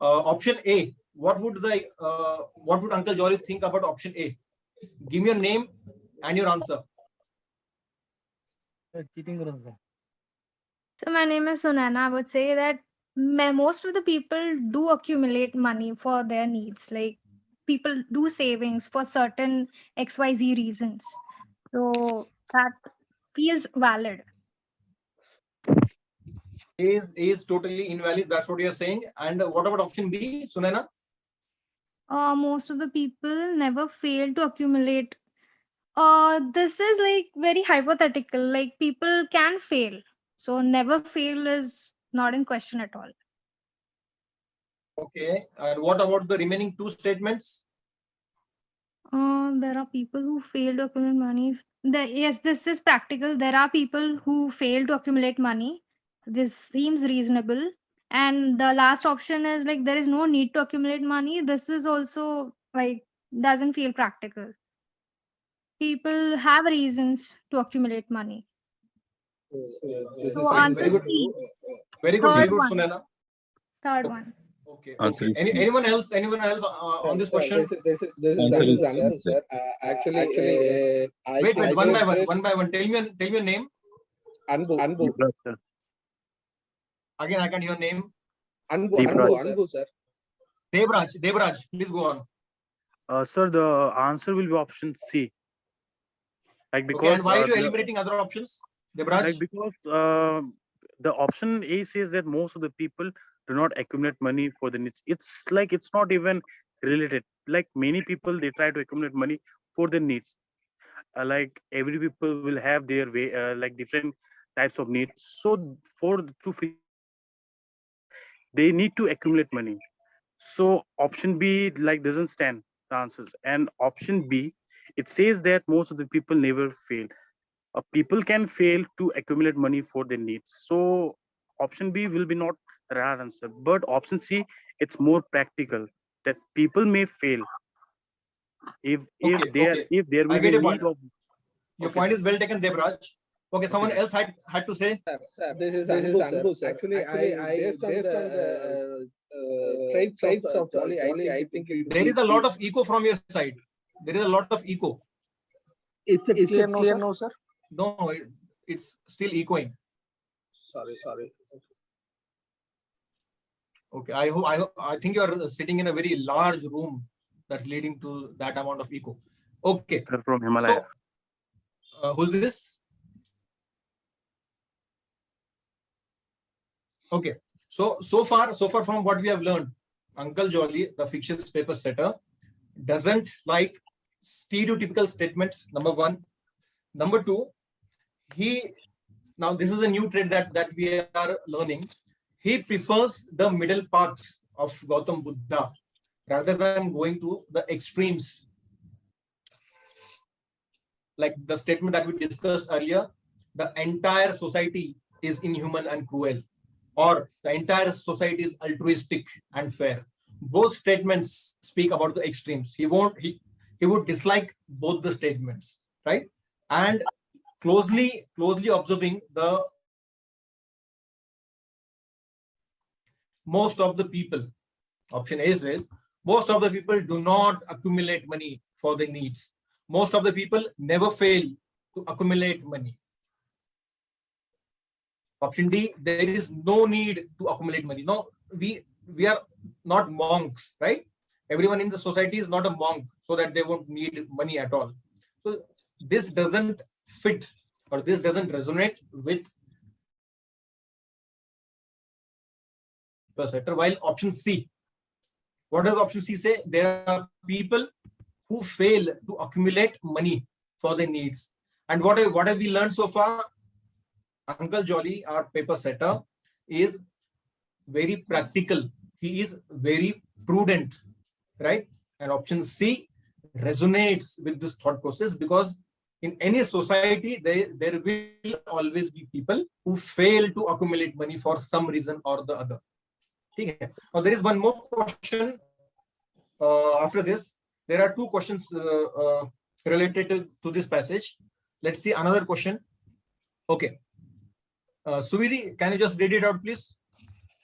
Speaker 1: Option A. What would Uncle Jolly think about option A? Give me your name and your answer.
Speaker 13: So my name is Sunana. I would say that most of the people do accumulate money for their needs. Like people do savings for certain XYZ reasons. So that feels valid.
Speaker 1: Is totally invalid. That's what you're saying. And what about option B, Sunana?
Speaker 13: Most of the people never fail to accumulate. This is like very hypothetical. Like people can fail. So never fail is not in question at all.
Speaker 1: Okay. And what about the remaining two statements?
Speaker 13: There are people who fail to accumulate money. Yes, this is practical. There are people who fail to accumulate money. This seems reasonable. And the last option is like there is no need to accumulate money. This is also like doesn't feel practical. People have reasons to accumulate money. So answer
Speaker 1: Very good.
Speaker 13: C.
Speaker 1: Very good,
Speaker 13: Third one.
Speaker 1: Sunana.
Speaker 13: Third one.
Speaker 1: Okay.
Speaker 8: Answer
Speaker 1: Okay.
Speaker 8: is C.
Speaker 1: Anyone else? Anyone else on this question?
Speaker 15: This is
Speaker 8: Answer is
Speaker 15: Anu,
Speaker 8: C.
Speaker 15: sir. Actually,
Speaker 1: Wait, one by one. One by one. Tell me your name.
Speaker 15: Anbu.
Speaker 1: Again, I can't hear your name.
Speaker 15: Anbu, sir.
Speaker 1: Debraj, please go on.
Speaker 6: Sir, the answer will be option C. Like
Speaker 1: Okay,
Speaker 6: because
Speaker 1: and why are you eliminating other options, Debraj?
Speaker 6: like because the option A says that most of the people do not accumulate money for the needs. It's like it's not even related. Like many people, they try to accumulate money for their needs. Like every people will have their way, like different types of needs. So to fulfill their needs, they need to accumulate money. So option B like doesn't stand the answers. And option B, it says that most of the people never fail. People can fail to accumulate money for their needs. So option B will be not the right answer. But option C, it's more practical that people may fail if
Speaker 1: Okay.
Speaker 6: if there
Speaker 1: I
Speaker 6: will
Speaker 1: get
Speaker 6: be
Speaker 1: your
Speaker 6: need
Speaker 1: point.
Speaker 6: of.
Speaker 1: Your
Speaker 6: Okay,
Speaker 1: point
Speaker 6: sir.
Speaker 1: is well taken, Debraj. Okay, someone else had to say.
Speaker 15: Sir, this is Anbu, sir. Actually, based on the traits of Jolly, I think
Speaker 1: There is a lot of echo from your side. There is a lot of echo.
Speaker 15: Is it clear now, sir?
Speaker 1: No, it's still echoing.
Speaker 15: Sorry.
Speaker 1: Okay, I think you are sitting in a very large room that's leading to that amount of echo. Okay.
Speaker 6: Sir, from Himalaya.
Speaker 1: So, who's this? Okay. So far from what we have learned, Uncle Jolly, the fictitious paper setter, doesn't like stereotypical statements. Number one. Number two, now this is a new trait that we are learning. He prefers the middle path of Gautam Buddha rather than going to the extremes. Like the statement that we discussed earlier, the entire society is inhuman and cruel, or the entire society is altruistic and fair. Both statements speak about the extremes. He would dislike both the statements, right? And closely observing the most of the people, option A says, most of the people do not accumulate money for their needs. Most of the people never fail to accumulate money. Option D, there is no need to accumulate money. No, we are not monks, right? Everyone in the society is not a monk, so that they won't need money at all. So this doesn't fit, or this doesn't resonate with the setter. While option C, what does option C say? There are people who fail to accumulate money for their needs. And what have we learned so far? Uncle Jolly, our paper setter, is very practical. He is very prudent, right? And option C resonates with this thought process, because in any society, there will always be people who fail to accumulate money for some reason or the other. Okay. Now there is one more question after this. There are two questions related to this passage. Let's see another question. Okay. Suviri, can you just read it out, please?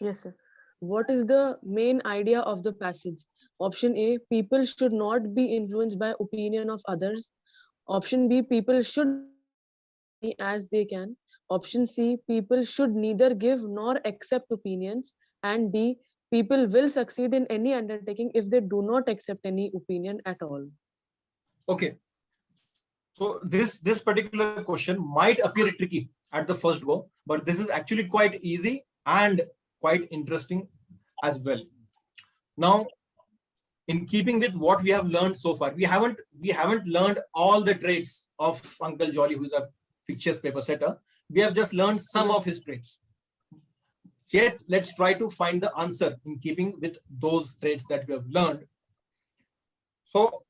Speaker 2: Yes, sir. What is the main idea of the passage? Option A, people should not be influenced by opinion of others. Option B, people should as they can. Option C, people should neither give nor accept opinions. And D, people will succeed in any undertaking if they do not accept any opinion at all.
Speaker 1: Okay. So this particular question might appear tricky at the first go, but this is actually quite easy and quite interesting as well. Now, in keeping with what we have learned so far, we haven't learned all the traits of Uncle Jolly, who is a fictitious paper setter. We have just learned some of his traits. Yet, let's try to find the answer in keeping with those traits that we have learned. So,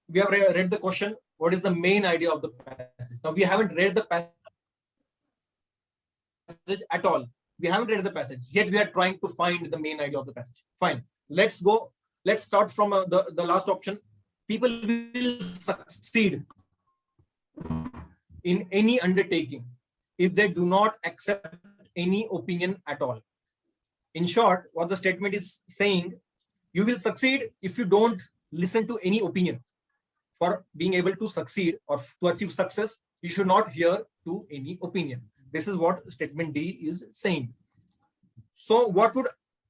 Speaker 1: we have read the question. What is the main idea of the passage? Now, we haven't read the passage at all. We haven't read the passage, yet we are trying to find the main idea of the passage. Fine. Let's go. Let's start from the last option. People will succeed in any undertaking if they do not accept any opinion at all. In short, what the statement is saying, you will succeed if you don't listen to any opinion. For being able to succeed or to achieve success, you should not hear to any opinion. This is what statement D is saying. So what would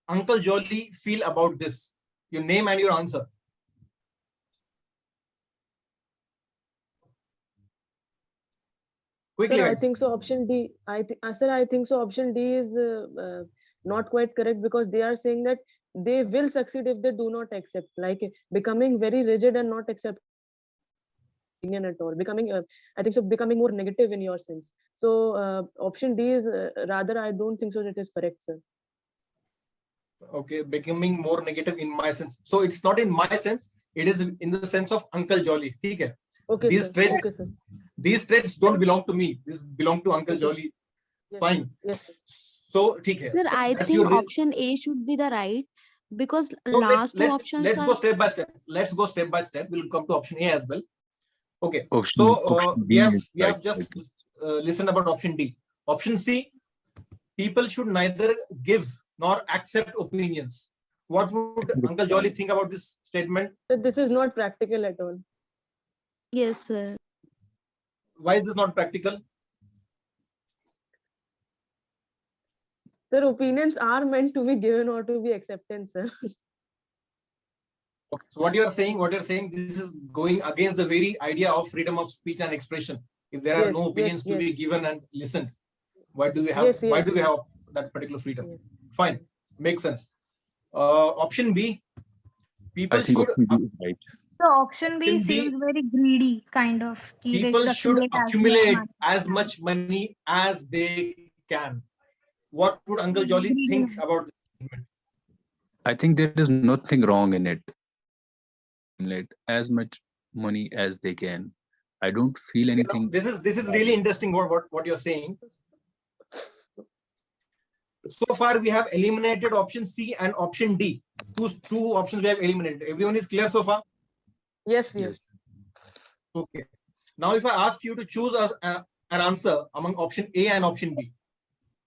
Speaker 1: Uncle Jolly feel about this? Your name and your answer. Quickly,
Speaker 2: Sir, I
Speaker 1: guys.
Speaker 2: think so. Option D. Sir, I think so. Option D is not quite correct, because they are saying that they will succeed if they do not accept, like becoming very rigid and not accepting at all. Becoming, I think so, becoming more negative in your sense. So option D is rather, I don't think so that is correct, sir.
Speaker 1: Okay, becoming more negative in my sense. So it's not in my sense. It is in the sense of Uncle Jolly. Okay.
Speaker 2: Okay,
Speaker 1: These
Speaker 2: sir.
Speaker 1: traits.
Speaker 2: Okay, sir.
Speaker 1: These traits don't belong to me. These belong to Uncle Jolly.
Speaker 2: Yes.
Speaker 1: Fine.
Speaker 2: Yes.
Speaker 1: So, okay.
Speaker 16: Sir, I
Speaker 1: That's
Speaker 16: think
Speaker 1: your
Speaker 16: option A should be the right, because
Speaker 1: No,
Speaker 16: last two options
Speaker 1: let's
Speaker 16: are.
Speaker 1: go step by step. Let's go step by step. We'll come to option A as well. Okay.
Speaker 17: Option
Speaker 1: So
Speaker 17: B is
Speaker 1: we have
Speaker 17: right,
Speaker 1: just
Speaker 17: I think.
Speaker 1: listened about option D. Option C, people should neither give nor accept opinions. What would Uncle Jolly think about this statement?
Speaker 2: So this is not practical at all.
Speaker 16: Yes, sir.
Speaker 1: Why is this not practical?
Speaker 2: Sir, opinions are meant to be given or to be accepted, sir.
Speaker 1: Okay. So what you're saying, this is going against the very idea of freedom of speech and expression. If there are
Speaker 2: Yes,
Speaker 1: no opinions
Speaker 2: yes,
Speaker 1: to be given and listened, why do we have
Speaker 2: Yes, yes,
Speaker 1: do we
Speaker 2: yes.
Speaker 1: have that particular freedom? Fine, makes sense. Option B, people
Speaker 17: I think
Speaker 1: should
Speaker 17: option B is right.
Speaker 13: So option B
Speaker 1: Option B,
Speaker 13: seems very greedy, kind of. Ki they
Speaker 1: people should accumulate
Speaker 13: money.
Speaker 1: as much money as they can. What would Uncle Jolly think about this statement?
Speaker 17: I think there is nothing wrong in it. Let as much money as they can. I don't feel anything.
Speaker 1: This is really interesting what you're saying. So far we have eliminated option C and option D. Two options we have eliminated. Everyone is clear so far?
Speaker 2: Yes.
Speaker 1: Okay. Now if I ask you to choose an answer among option A and option B.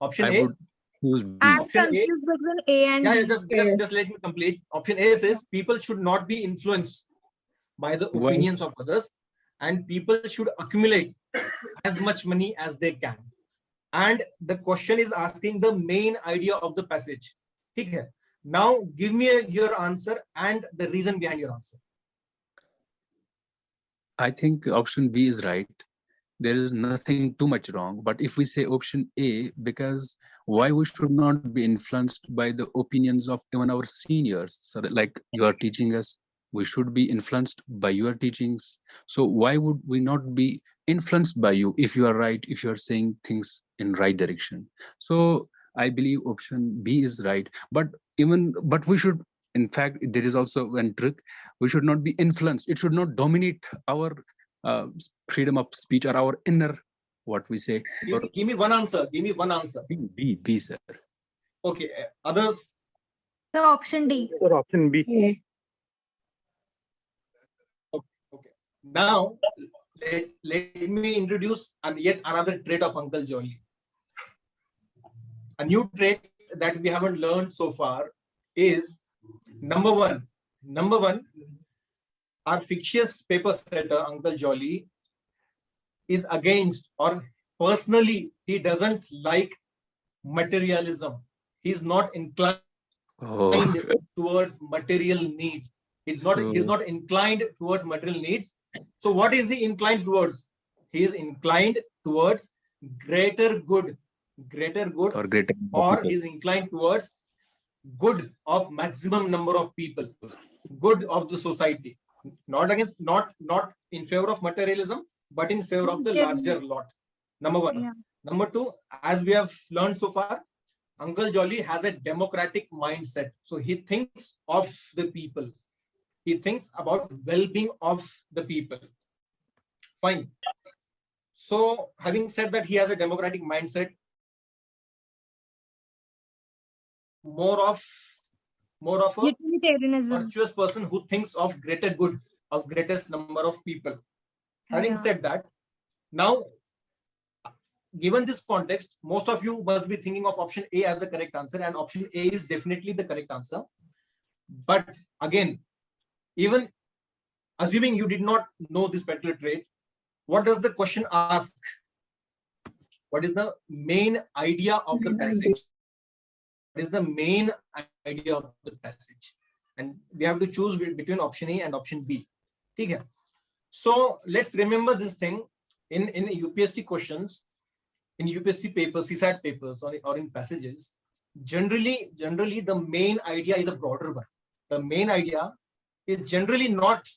Speaker 1: Option
Speaker 17: I
Speaker 1: A.
Speaker 17: would choose B.
Speaker 13: I'm
Speaker 1: Option A.
Speaker 13: confused between A and
Speaker 1: Yeah,
Speaker 13: B.
Speaker 1: just let me complete. Option A says people should not be influenced by the
Speaker 17: Why?
Speaker 1: opinions of others, and people should accumulate as much money as they can. And the question is asking the main idea of the passage. Okay. Now give me your answer and the reason behind your answer.
Speaker 17: I think option B is right. There is nothing too much wrong. But if we say option A, because why we should not be influenced by the opinions of even our seniors? So like you are teaching us, we should be influenced by your teachings. So why would we not be influenced by you if you are right, if you are saying things in right direction? So I believe option B is right. But we should, in fact, there is also one trick. We should not be influenced. It should not dominate our freedom of speech or our inner, what we say.
Speaker 1: Give me one answer. Give me one answer.
Speaker 17: B, sir.
Speaker 1: Okay. Others?
Speaker 13: So option D.
Speaker 6: Or option B.
Speaker 1: Okay. Now let me introduce yet another trait of Uncle Jolly. A new trait that we haven't learned so far is number one. our fictitious paper setter, Uncle Jolly, is against, or personally, he doesn't like materialism. He's not inclined towards material needs. He's not inclined towards material needs. So what is he inclined towards? He is inclined towards greater good, or he is inclined towards good of maximum number of people, good of the society, not in favor of materialism, but in favor of the larger lot. Number one.
Speaker 13: Yeah.
Speaker 1: Number two, as we have learned so far, Uncle Jolly has a democratic mindset. So he thinks of the people. He thinks about well-being of the people. Fine. So having said that, he has a democratic mindset, more of a
Speaker 13: Utilitarianism.
Speaker 1: virtuous person who thinks of greater good of greatest number of people. Having said that, now given this context, most of you must be thinking of option A as the correct answer, and option A is definitely the correct answer. But again, even assuming you did not know this particular trait, what does the question ask? What is the main idea of the passage? What is the main idea of the passage? And we have to choose between option A and option B. Okay. So let's remember this thing in UPSC questions, in UPSC papers, CSAT papers, or in passages. Generally, the main idea is a broader one. The main idea is generally not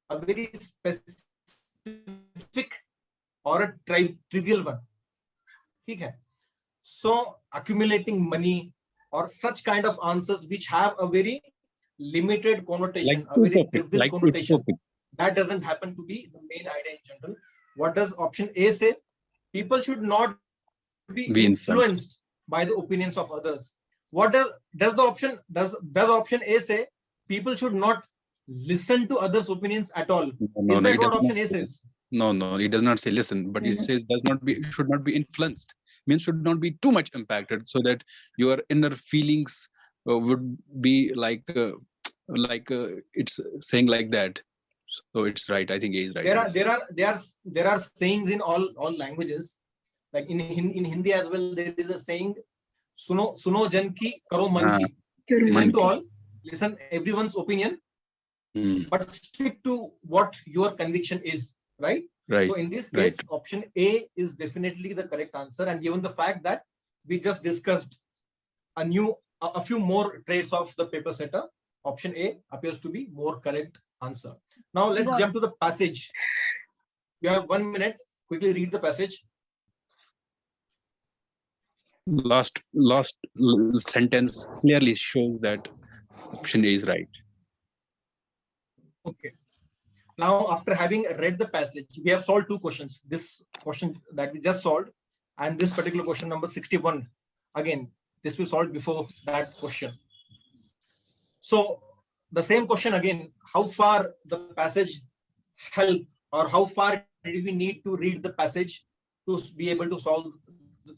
Speaker 1: a very specific or a trivial one. Okay. So accumulating money or such kind of answers which have a very limited connotation, a very trivial connotation, that doesn't happen to be the main idea in general. What does option A say? People should not be influenced by the opinions of others. What does option A say? People should not listen to others' opinions at all. Is that what option A says?
Speaker 17: No, it does not say listen, but it says should not be influenced. Means should not be too much impacted, so that your inner feelings would be like it's saying like that. So it's right. I think A is right.
Speaker 1: There are sayings in all languages. Like in Hindi as well, there is a saying, "Suno jan ki, karo man ki." Listen to all, listen everyone's opinion, but stick to what your conviction is. Right. So in this case, option A is definitely the correct answer. And given the fact that we just discussed a few more traits of the paper setter, option A appears to be more correct answer. Now let's jump to the passage. You have 1 minute. Quickly read the passage.
Speaker 17: Last sentence clearly shows that option A is right.
Speaker 1: Okay. Now, after having read the passage, we have solved two questions. This question that we just solved, and this particular question number 61. Again, this we solved before that question. So the same question again, how far the passage helped, or how far did we need to read the passage to be able to solve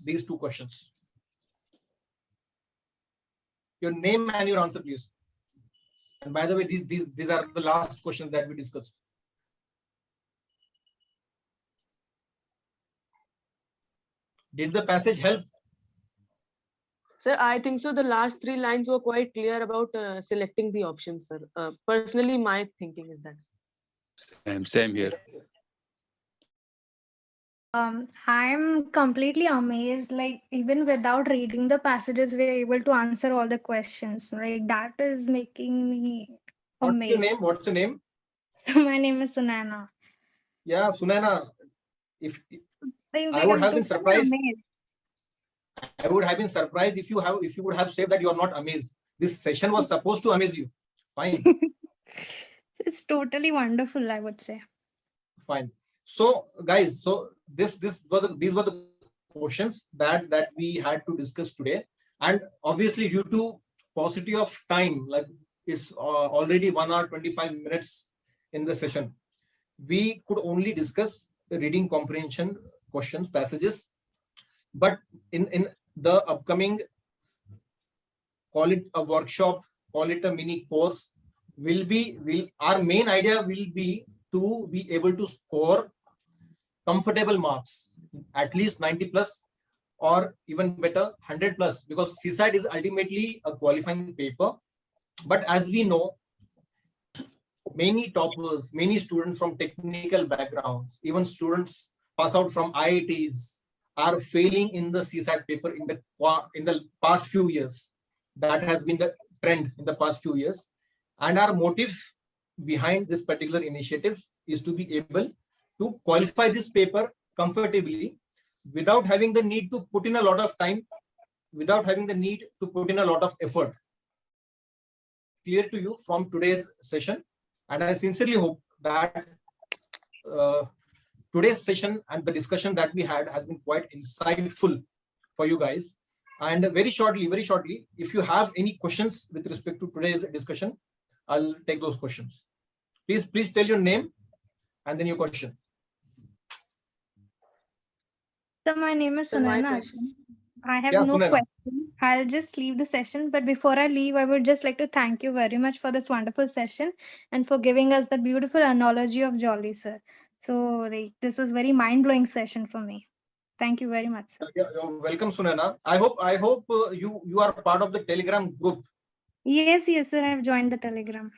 Speaker 1: these two questions? Your name and your answer, please. And by the way, these are the last questions that we discussed. Did the passage help?
Speaker 2: Sir, I think so. The last 3 lines were quite clear about selecting the options, sir. Personally, my thinking is that.
Speaker 17: Same here.
Speaker 13: I'm completely amazed. Like even without reading the passages, we're able to answer all the questions. Like that is making me amazed.
Speaker 1: What's your name?
Speaker 13: My name is Sunana.
Speaker 1: Yeah, Sunana. I would have been surprised. I would have been surprised if you would have said that you are not amazed. This session was supposed to amaze you. Fine.
Speaker 13: It's totally wonderful, I would say.
Speaker 1: Fine. So, guys, these were the questions that we had to discuss today, and obviously due to paucity of time, like it's already 1 hour 25 minutes in the session, we could only discuss the reading comprehension questions, passages. But in the upcoming, call it a workshop, call it a mini course, our main idea will be to be able to score comfortable marks, at least 90 plus, or even better 100 plus, because CSAT is ultimately a qualifying paper. But as we know, many toppers, many students from technical backgrounds, even students pass out from IITs, are failing in the CSAT paper in the past few years. That has been the trend in the past few years. And our motive behind this particular initiative is to be able to qualify this paper comfortably without having the need to put in a lot of time, without having the need to put in a lot of effort. Clear to you from today's session. And I sincerely hope that today's session and the discussion that we had has been quite insightful for you guys. And very shortly, if you have any questions with respect to today's discussion, I'll take those questions. Please tell your name and then your question.
Speaker 13: So my name is
Speaker 2: Sir, my
Speaker 13: Sunana.
Speaker 2: question.
Speaker 13: I have
Speaker 1: Yeah,
Speaker 13: no
Speaker 1: Sunana.
Speaker 13: question. I'll just leave the session. But before I leave, I would just like to thank you very much for this wonderful session and for giving us that beautiful analogy of Jolly, sir. So like, this was very mind-blowing session for me. Thank you very much, sir.
Speaker 1: You're welcome, Sunana. I hope you are part of the Telegram group.
Speaker 13: Yes, sir. I've joined the Telegram.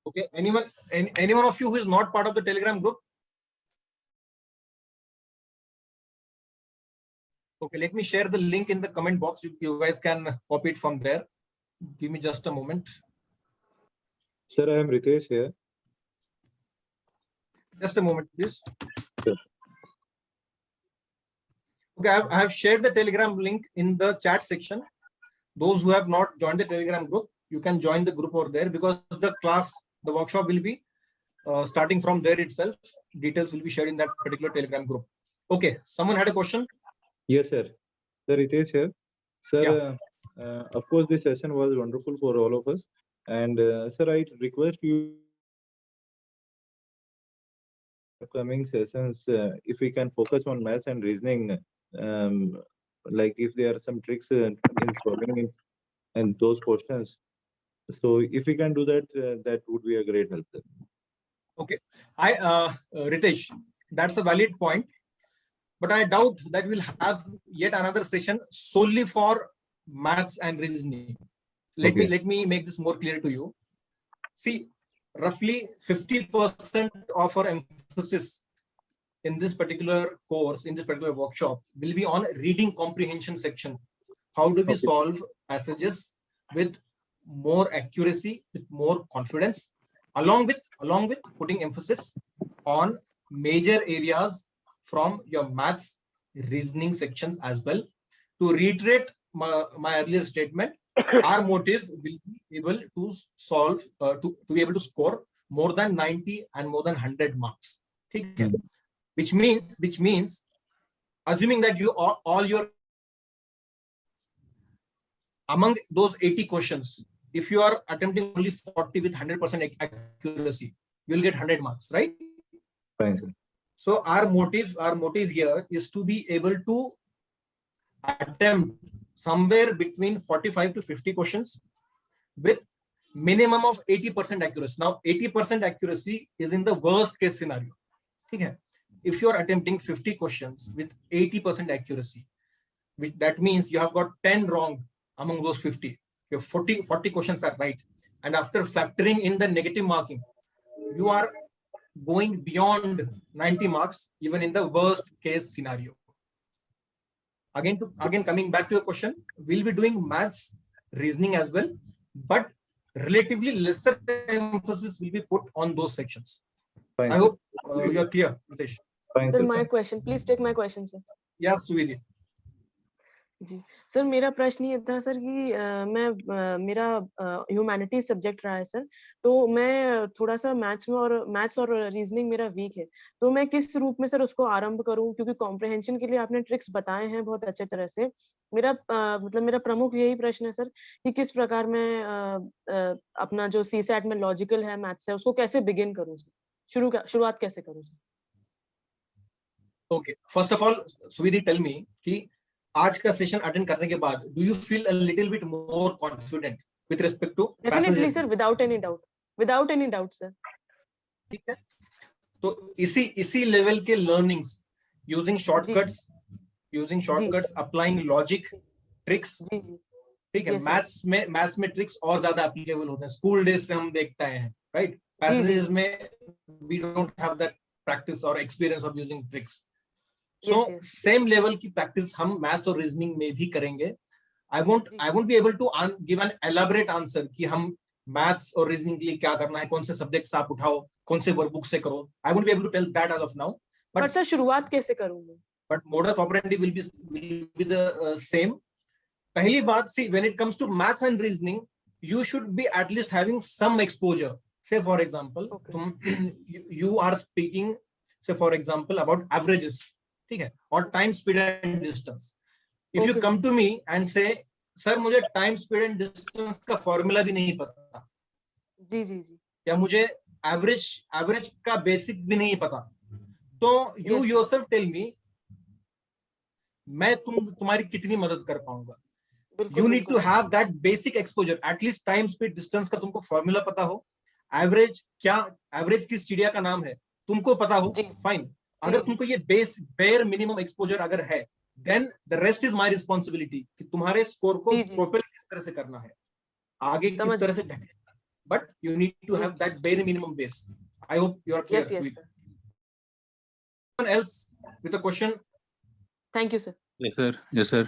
Speaker 1: Okay. Anyone of you who is not part of the Telegram group? Okay, let me share the link in the comment box. You guys can copy it from there. Give me just a moment.
Speaker 4: Sir, I am Ritesh here.
Speaker 1: Just a moment, please.
Speaker 4: Sure.
Speaker 1: Okay, I have shared the Telegram link in the chat section. Those who have not joined the Telegram group, you can join the group over there, because the workshop will be starting from there itself. Details will be shared in that particular Telegram group. Okay, someone had a question?
Speaker 4: Yes, sir. Sir, Ritesh here. Sir, of course, this session was wonderful for all of us. And sir, I request you upcoming sessions, if we can focus on maths and reasoning, like if there are some tricks in solving and those questions. So if we can do that, that would be a great help.
Speaker 1: Okay, Ritesh, that's a valid point, but I doubt that we'll have yet another session solely for maths and reasoning. Let me make this more clear to you. See, roughly 50% of our emphasis in this particular course, in this particular workshop, will be on reading comprehension section. How do we solve passages with more accuracy, with more confidence, along with putting emphasis on major areas from your maths, reasoning sections as well. To reiterate my earlier statement, our motive will be able to solve, to be able to score more than 90 and more than 100 marks. Okay? Which means, assuming that you all your among those 80 questions, if you are attempting only 40 with 100% accuracy, you'll get 100 marks, right?
Speaker 4: Fine.
Speaker 1: So our motive here is to be able to attempt somewhere between 45 to 50 questions with minimum of 80% accuracy. Now, 80% accuracy is in the worst case scenario. Okay? If you are attempting 50 questions with 80% accuracy, that means you have got 10 wrong among those 50. Your 40 questions are right. And after factoring in the negative marking, you are going beyond 90 marks, even in the worst case scenario. Again, coming back to your question, we'll be doing maths, reasoning as well, but relatively lesser emphasis will be put on those sections.
Speaker 4: Fine,
Speaker 1: I hope you're clear, Ritesh.
Speaker 4: Fine,
Speaker 2: Sir, my question. Please take my question, sir.
Speaker 1: Yeah, Suvidi.
Speaker 2: Ji sir, मेरा प्रश्न ये था sir कि मेरा humanities subject रहा है sir, तो मैं थोड़ा सा मैथ्स और रीजनिंग मेरा वीक है, तो मैं किस रूप में सर उसको आरंभ करूं, क्योंकि कॉम्प्रिहेंशन के लिए आपने ट्रिक्स बताए हैं बहुत अच्छे तरह से। मेरा प्रमुख यही प्रश्न है सर कि किस प्रकार मैं अपना जो सीसैट में लॉजिकल है, मैथ्स है, उसको कैसे बिगिन करूं सर, शुरुआत कैसे करूं sir?
Speaker 1: Okay, first of all Suvidhi, tell me कि आज का सेशन अटेंड करने के बाद do you feel a little bit more confident with respect to
Speaker 2: definitely sir, without any doubt. Without any doubt, sir.
Speaker 1: ठीक है, तो इसी लेवल के learnings, using shortcuts, applying logic, tricks, ठीक है. मैथ्स में ट्रिक्स और ज्यादा एप्लीकेबल होते हैं. स्कूल डेज से हम देखते हैं, राइट. पैसेजेस में we don't have that practice और experience of using tricks. So same level की प्रैक्टिस हम मैथ्स और रीजनिंग में भी करेंगे. I won't be able to give an elaborate answer कि हम मैथ्स और रीजनिंग के लिए क्या करना है, कौन से सब्जेक्ट्स आप उठाओ, कौन से वर्कबुक से करो. I won't be able to tell that as of now.
Speaker 2: But sir शुरुआत कैसे करूंगा?
Speaker 1: But modus operandi will be the same. पहली बात, see, when it comes to maths and reasoning, you should be at least having some exposure. Say for example, you are speaking, say for example, about averages, ठीक है, or time, speed and distance. If you come to me and say, sir, मुझे time, speed and distance का formula भी नहीं पता,
Speaker 2: जी,
Speaker 1: या मुझे average का basic भी नहीं पता, तो you yourself tell me, मैं तुम्हारी कितनी मदद कर पाऊंगा. You need to have that basic exposure, at least time, speed, distance का तुमको फॉर्मूला पता हो. एवरेज किस चिड़िया का नाम है तुमको पता हो, फाइन. अगर तुमको ये बेयर मिनिमम एक्सपोजर अगर है, then the rest is my responsibility कि तुम्हारे स्कोर को प्रोपेल किस तरह से करना है, आगे किस तरह से ढकेलना. But you need to have that bare minimum base. I hope you are clear. Someone else with a question?
Speaker 2: Thank you, sir.
Speaker 17: Yes, sir. Yes, sir.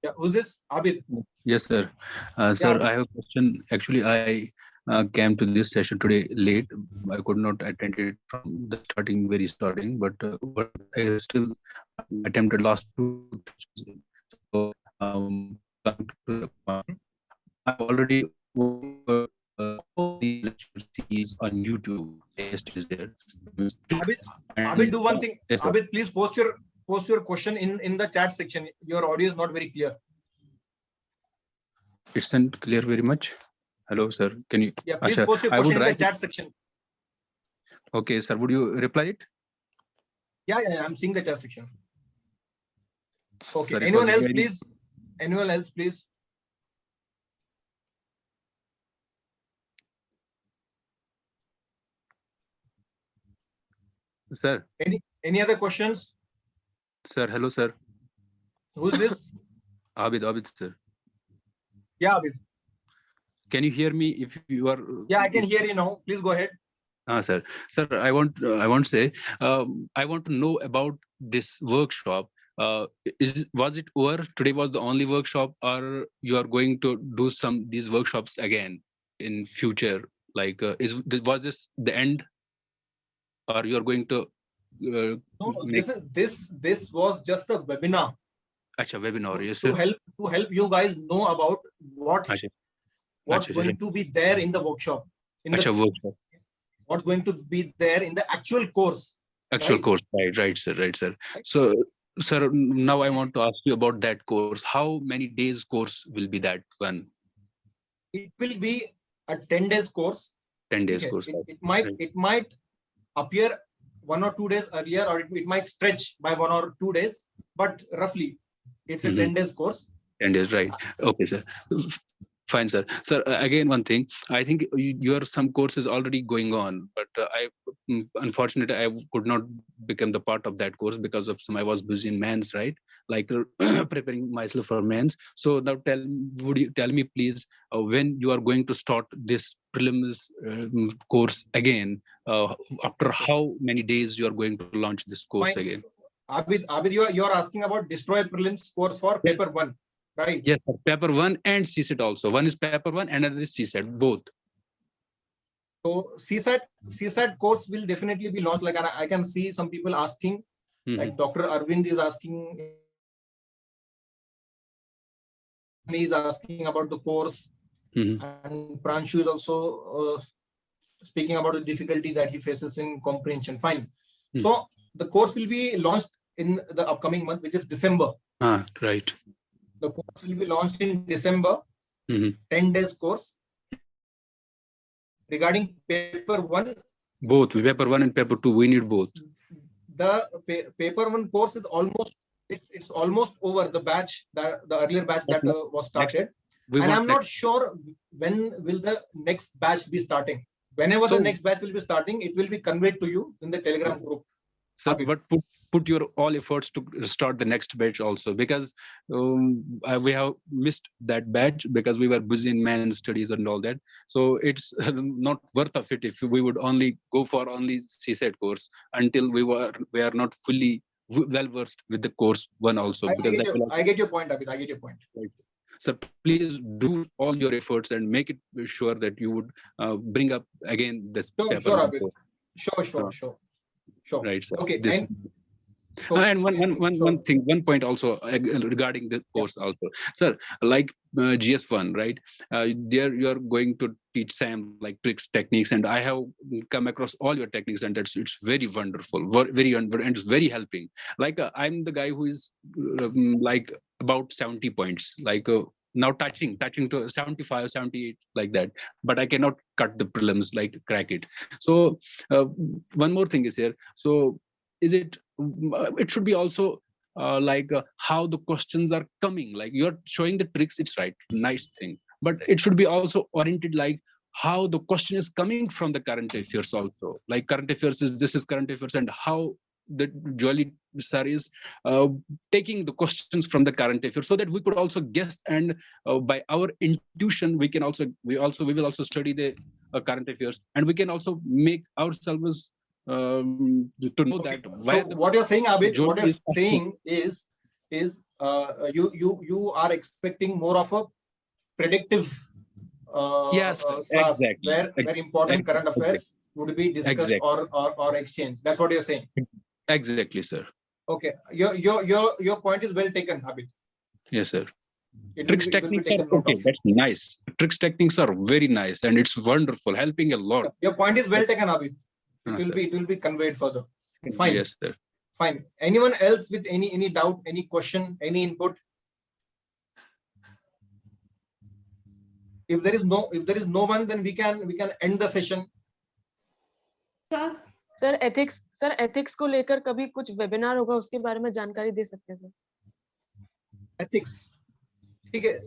Speaker 1: Yeah, who's this? Abid.
Speaker 17: Yes, sir. Sir, I have a question. Actually, I came to this session today late. I could not attend it from the very starting, but I still attempted last two. So, I've already all the lectures on YouTube. Is there?
Speaker 1: Abid, do one thing.
Speaker 17: Yes,
Speaker 1: Abid, please post your question in the chat section. Your audio is not very clear.
Speaker 17: It's not clear very much. Hello, sir. Can you?
Speaker 1: Yeah, please post your question in the chat section.
Speaker 17: Okay, sir. Would you reply it?
Speaker 1: Yeah. I'm seeing the chat section. Okay.
Speaker 17: Sir,
Speaker 1: Anyone else, please? Anyone else, please?
Speaker 17: Sir.
Speaker 1: Any other questions?
Speaker 17: Sir, hello, sir.
Speaker 1: Who's this?
Speaker 17: Abid, sir.
Speaker 1: Yeah, Abid.
Speaker 17: Can you hear me? If you are.
Speaker 1: Yeah, I can hear you now. Please go ahead.
Speaker 17: Sir. Sir, I want to say, I want to know about this workshop. Was it over? Today was the only workshop, or you are going to do these workshops again in future? Like, was this the end, or you are going to?
Speaker 1: No, this was just a webinar.
Speaker 17: Acha, webinar, yes, sir.
Speaker 1: To help you guys know about what's going to be there in the workshop.
Speaker 17: Workshop.
Speaker 1: What's going to be there in the actual course.
Speaker 17: Course, right, sir. So, sir, now I want to ask you about that course. How many days course will be that one?
Speaker 1: It will be a 10 days course.
Speaker 17: 10 days course.
Speaker 1: It might appear 1 or 2 days earlier, or it might stretch by 1 or 2 days, but roughly it's a 10 days course.
Speaker 17: 10 days, right. Okay, sir. Fine, sir. Sir, again, one thing, I think your some courses already going on, but unfortunately, I could not become the part of that course because of I was busy in mains, right? Like preparing myself for mains. So now would you tell me, please, when you are going to start this prelims course again? After how many days you are going to launch this course again?
Speaker 1: Abid, you are asking about Destroy Prelims course for paper 1. Right.
Speaker 17: Yes, sir. Paper 1 and CSAT also. One is paper 1 and another is CSAT, both.
Speaker 1: So CSAT course will definitely be launched. Like I can see some people asking, like Dr. Arvind is asking, he is asking about the course, and Pranshu is also speaking about the difficulty that he faces in comprehension. Fine. So the course will be launched in the upcoming month, which is December.
Speaker 17: Right.
Speaker 1: The course will be launched in December, 10 days course. Regarding paper 1.
Speaker 17: Both, paper 1 and paper 2, we need both.
Speaker 1: The paper 1 course is almost, it's almost over the batch, the earlier batch that was started. And I'm not sure when will the next batch be starting. Whenever the next batch will be starting, it will be conveyed to you in the Telegram group.
Speaker 17: Sir, but put your all efforts to start the next batch also, because we have missed that batch because we were busy in main studies and all that. So it's not worth of it if we would only go for only CSAT course until we are not fully well versed with the course one also.
Speaker 1: I get your point, Abid. I get your point.
Speaker 17: Right. So please do all your efforts and make it sure that you would bring up again this paper.
Speaker 1: Sure, Abid. Sure.
Speaker 17: Right, sir.
Speaker 1: Okay.
Speaker 17: And one point also regarding the course also, sir, like GS1, right? There you are going to teach Sam like tricks, techniques, and I have come across all your techniques, and it's very wonderful, and it's very helping. Like I'm the guy who is like about 70 points, like now touching to 75, 78, like that, but I cannot cut the prelims, like crack it. So one more thing is here. So is it should be also how the questions are coming, like you're showing the tricks, it's right, nice thing, but it should be also oriented like how the question is coming from the current affairs also, like current affairs is current affairs, and how the Jolly sir is taking the questions from the current affairs, so that we could also guess, and by our intuition we will also study the current affairs, and we can also make ourselves to know that.
Speaker 1: So what you're saying, Abid, what you're saying is you are expecting more of a predictive
Speaker 17: yes,
Speaker 1: class,
Speaker 17: exactly,
Speaker 1: where important current affairs would be discussed or exchanged. That's what you're saying.
Speaker 17: Exactly, sir.
Speaker 1: Okay, your point is well taken, Abid.
Speaker 17: Yes, sir. Tricks techniques are okay. That's nice. Tricks techniques are very nice, and it's wonderful, helping a lot.
Speaker 1: Your point is well taken, Abid. It will be conveyed further. Fine.
Speaker 17: Yes, sir.
Speaker 1: Fine. Anyone else with any doubt, any question, any input? If there is no one, then we can end the session.
Speaker 2: Sir ethics को लेकर कभी कुछ webinar होगा, उसके बारे में जानकारी दे सकते हैं सर?
Speaker 1: Ethics. ठीक है.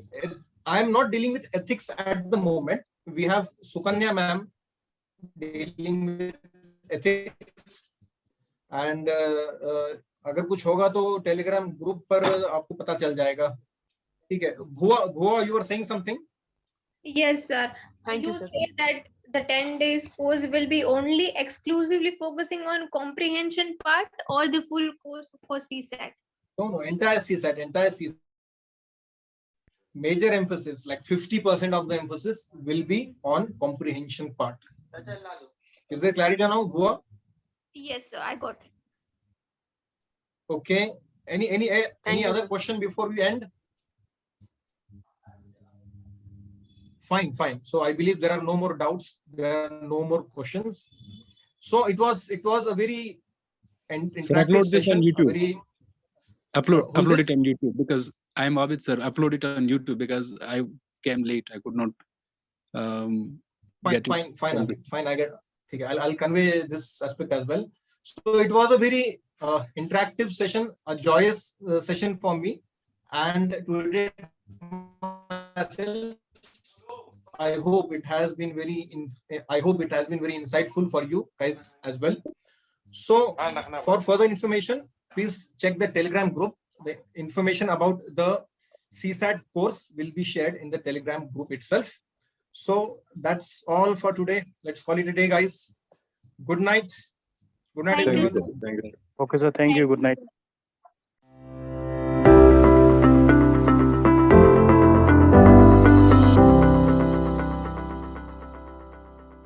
Speaker 1: I am not dealing with ethics at the moment. We have Sukanya ma'am dealing with ethics, and अगर कुछ होगा तो टेलीग्राम ग्रुप पर आपको पता चल जाएगा. ठीक है. Bhuva, you were saying something?
Speaker 18: Yes, sir.
Speaker 2: Thank you,
Speaker 18: You
Speaker 2: sir.
Speaker 18: say that the 10 days course will be only exclusively focusing on comprehension part, or the full course for CSAT?
Speaker 1: No, entire CSAT. Major emphasis, like 50% of the emphasis will be on comprehension part. Is there clarity now, Bhuva?
Speaker 18: Yes, sir, I got it.
Speaker 1: Okay. Any other question before we end? Fine. So I believe there are no more doubts. There are no more questions. So it was a very interactive
Speaker 17: Upload this on
Speaker 1: session.
Speaker 17: YouTube. Upload it on YouTube, because I am Abid, sir. Upload it on YouTube because I came late. I could not get
Speaker 1: Fine, Abid. Fine. I get. Okay, I'll convey this aspect as well. So it was a very interactive session, a joyous session for me, and today myself, I hope it has been very insightful for you guys as well. So for further information, please check the Telegram group. The information about the CSAT course will be shared in the Telegram group itself. So that's all for today. Let's call it a day, guys. Good night. Good night, everyone.
Speaker 6: Okay, sir. Thank you. Good night.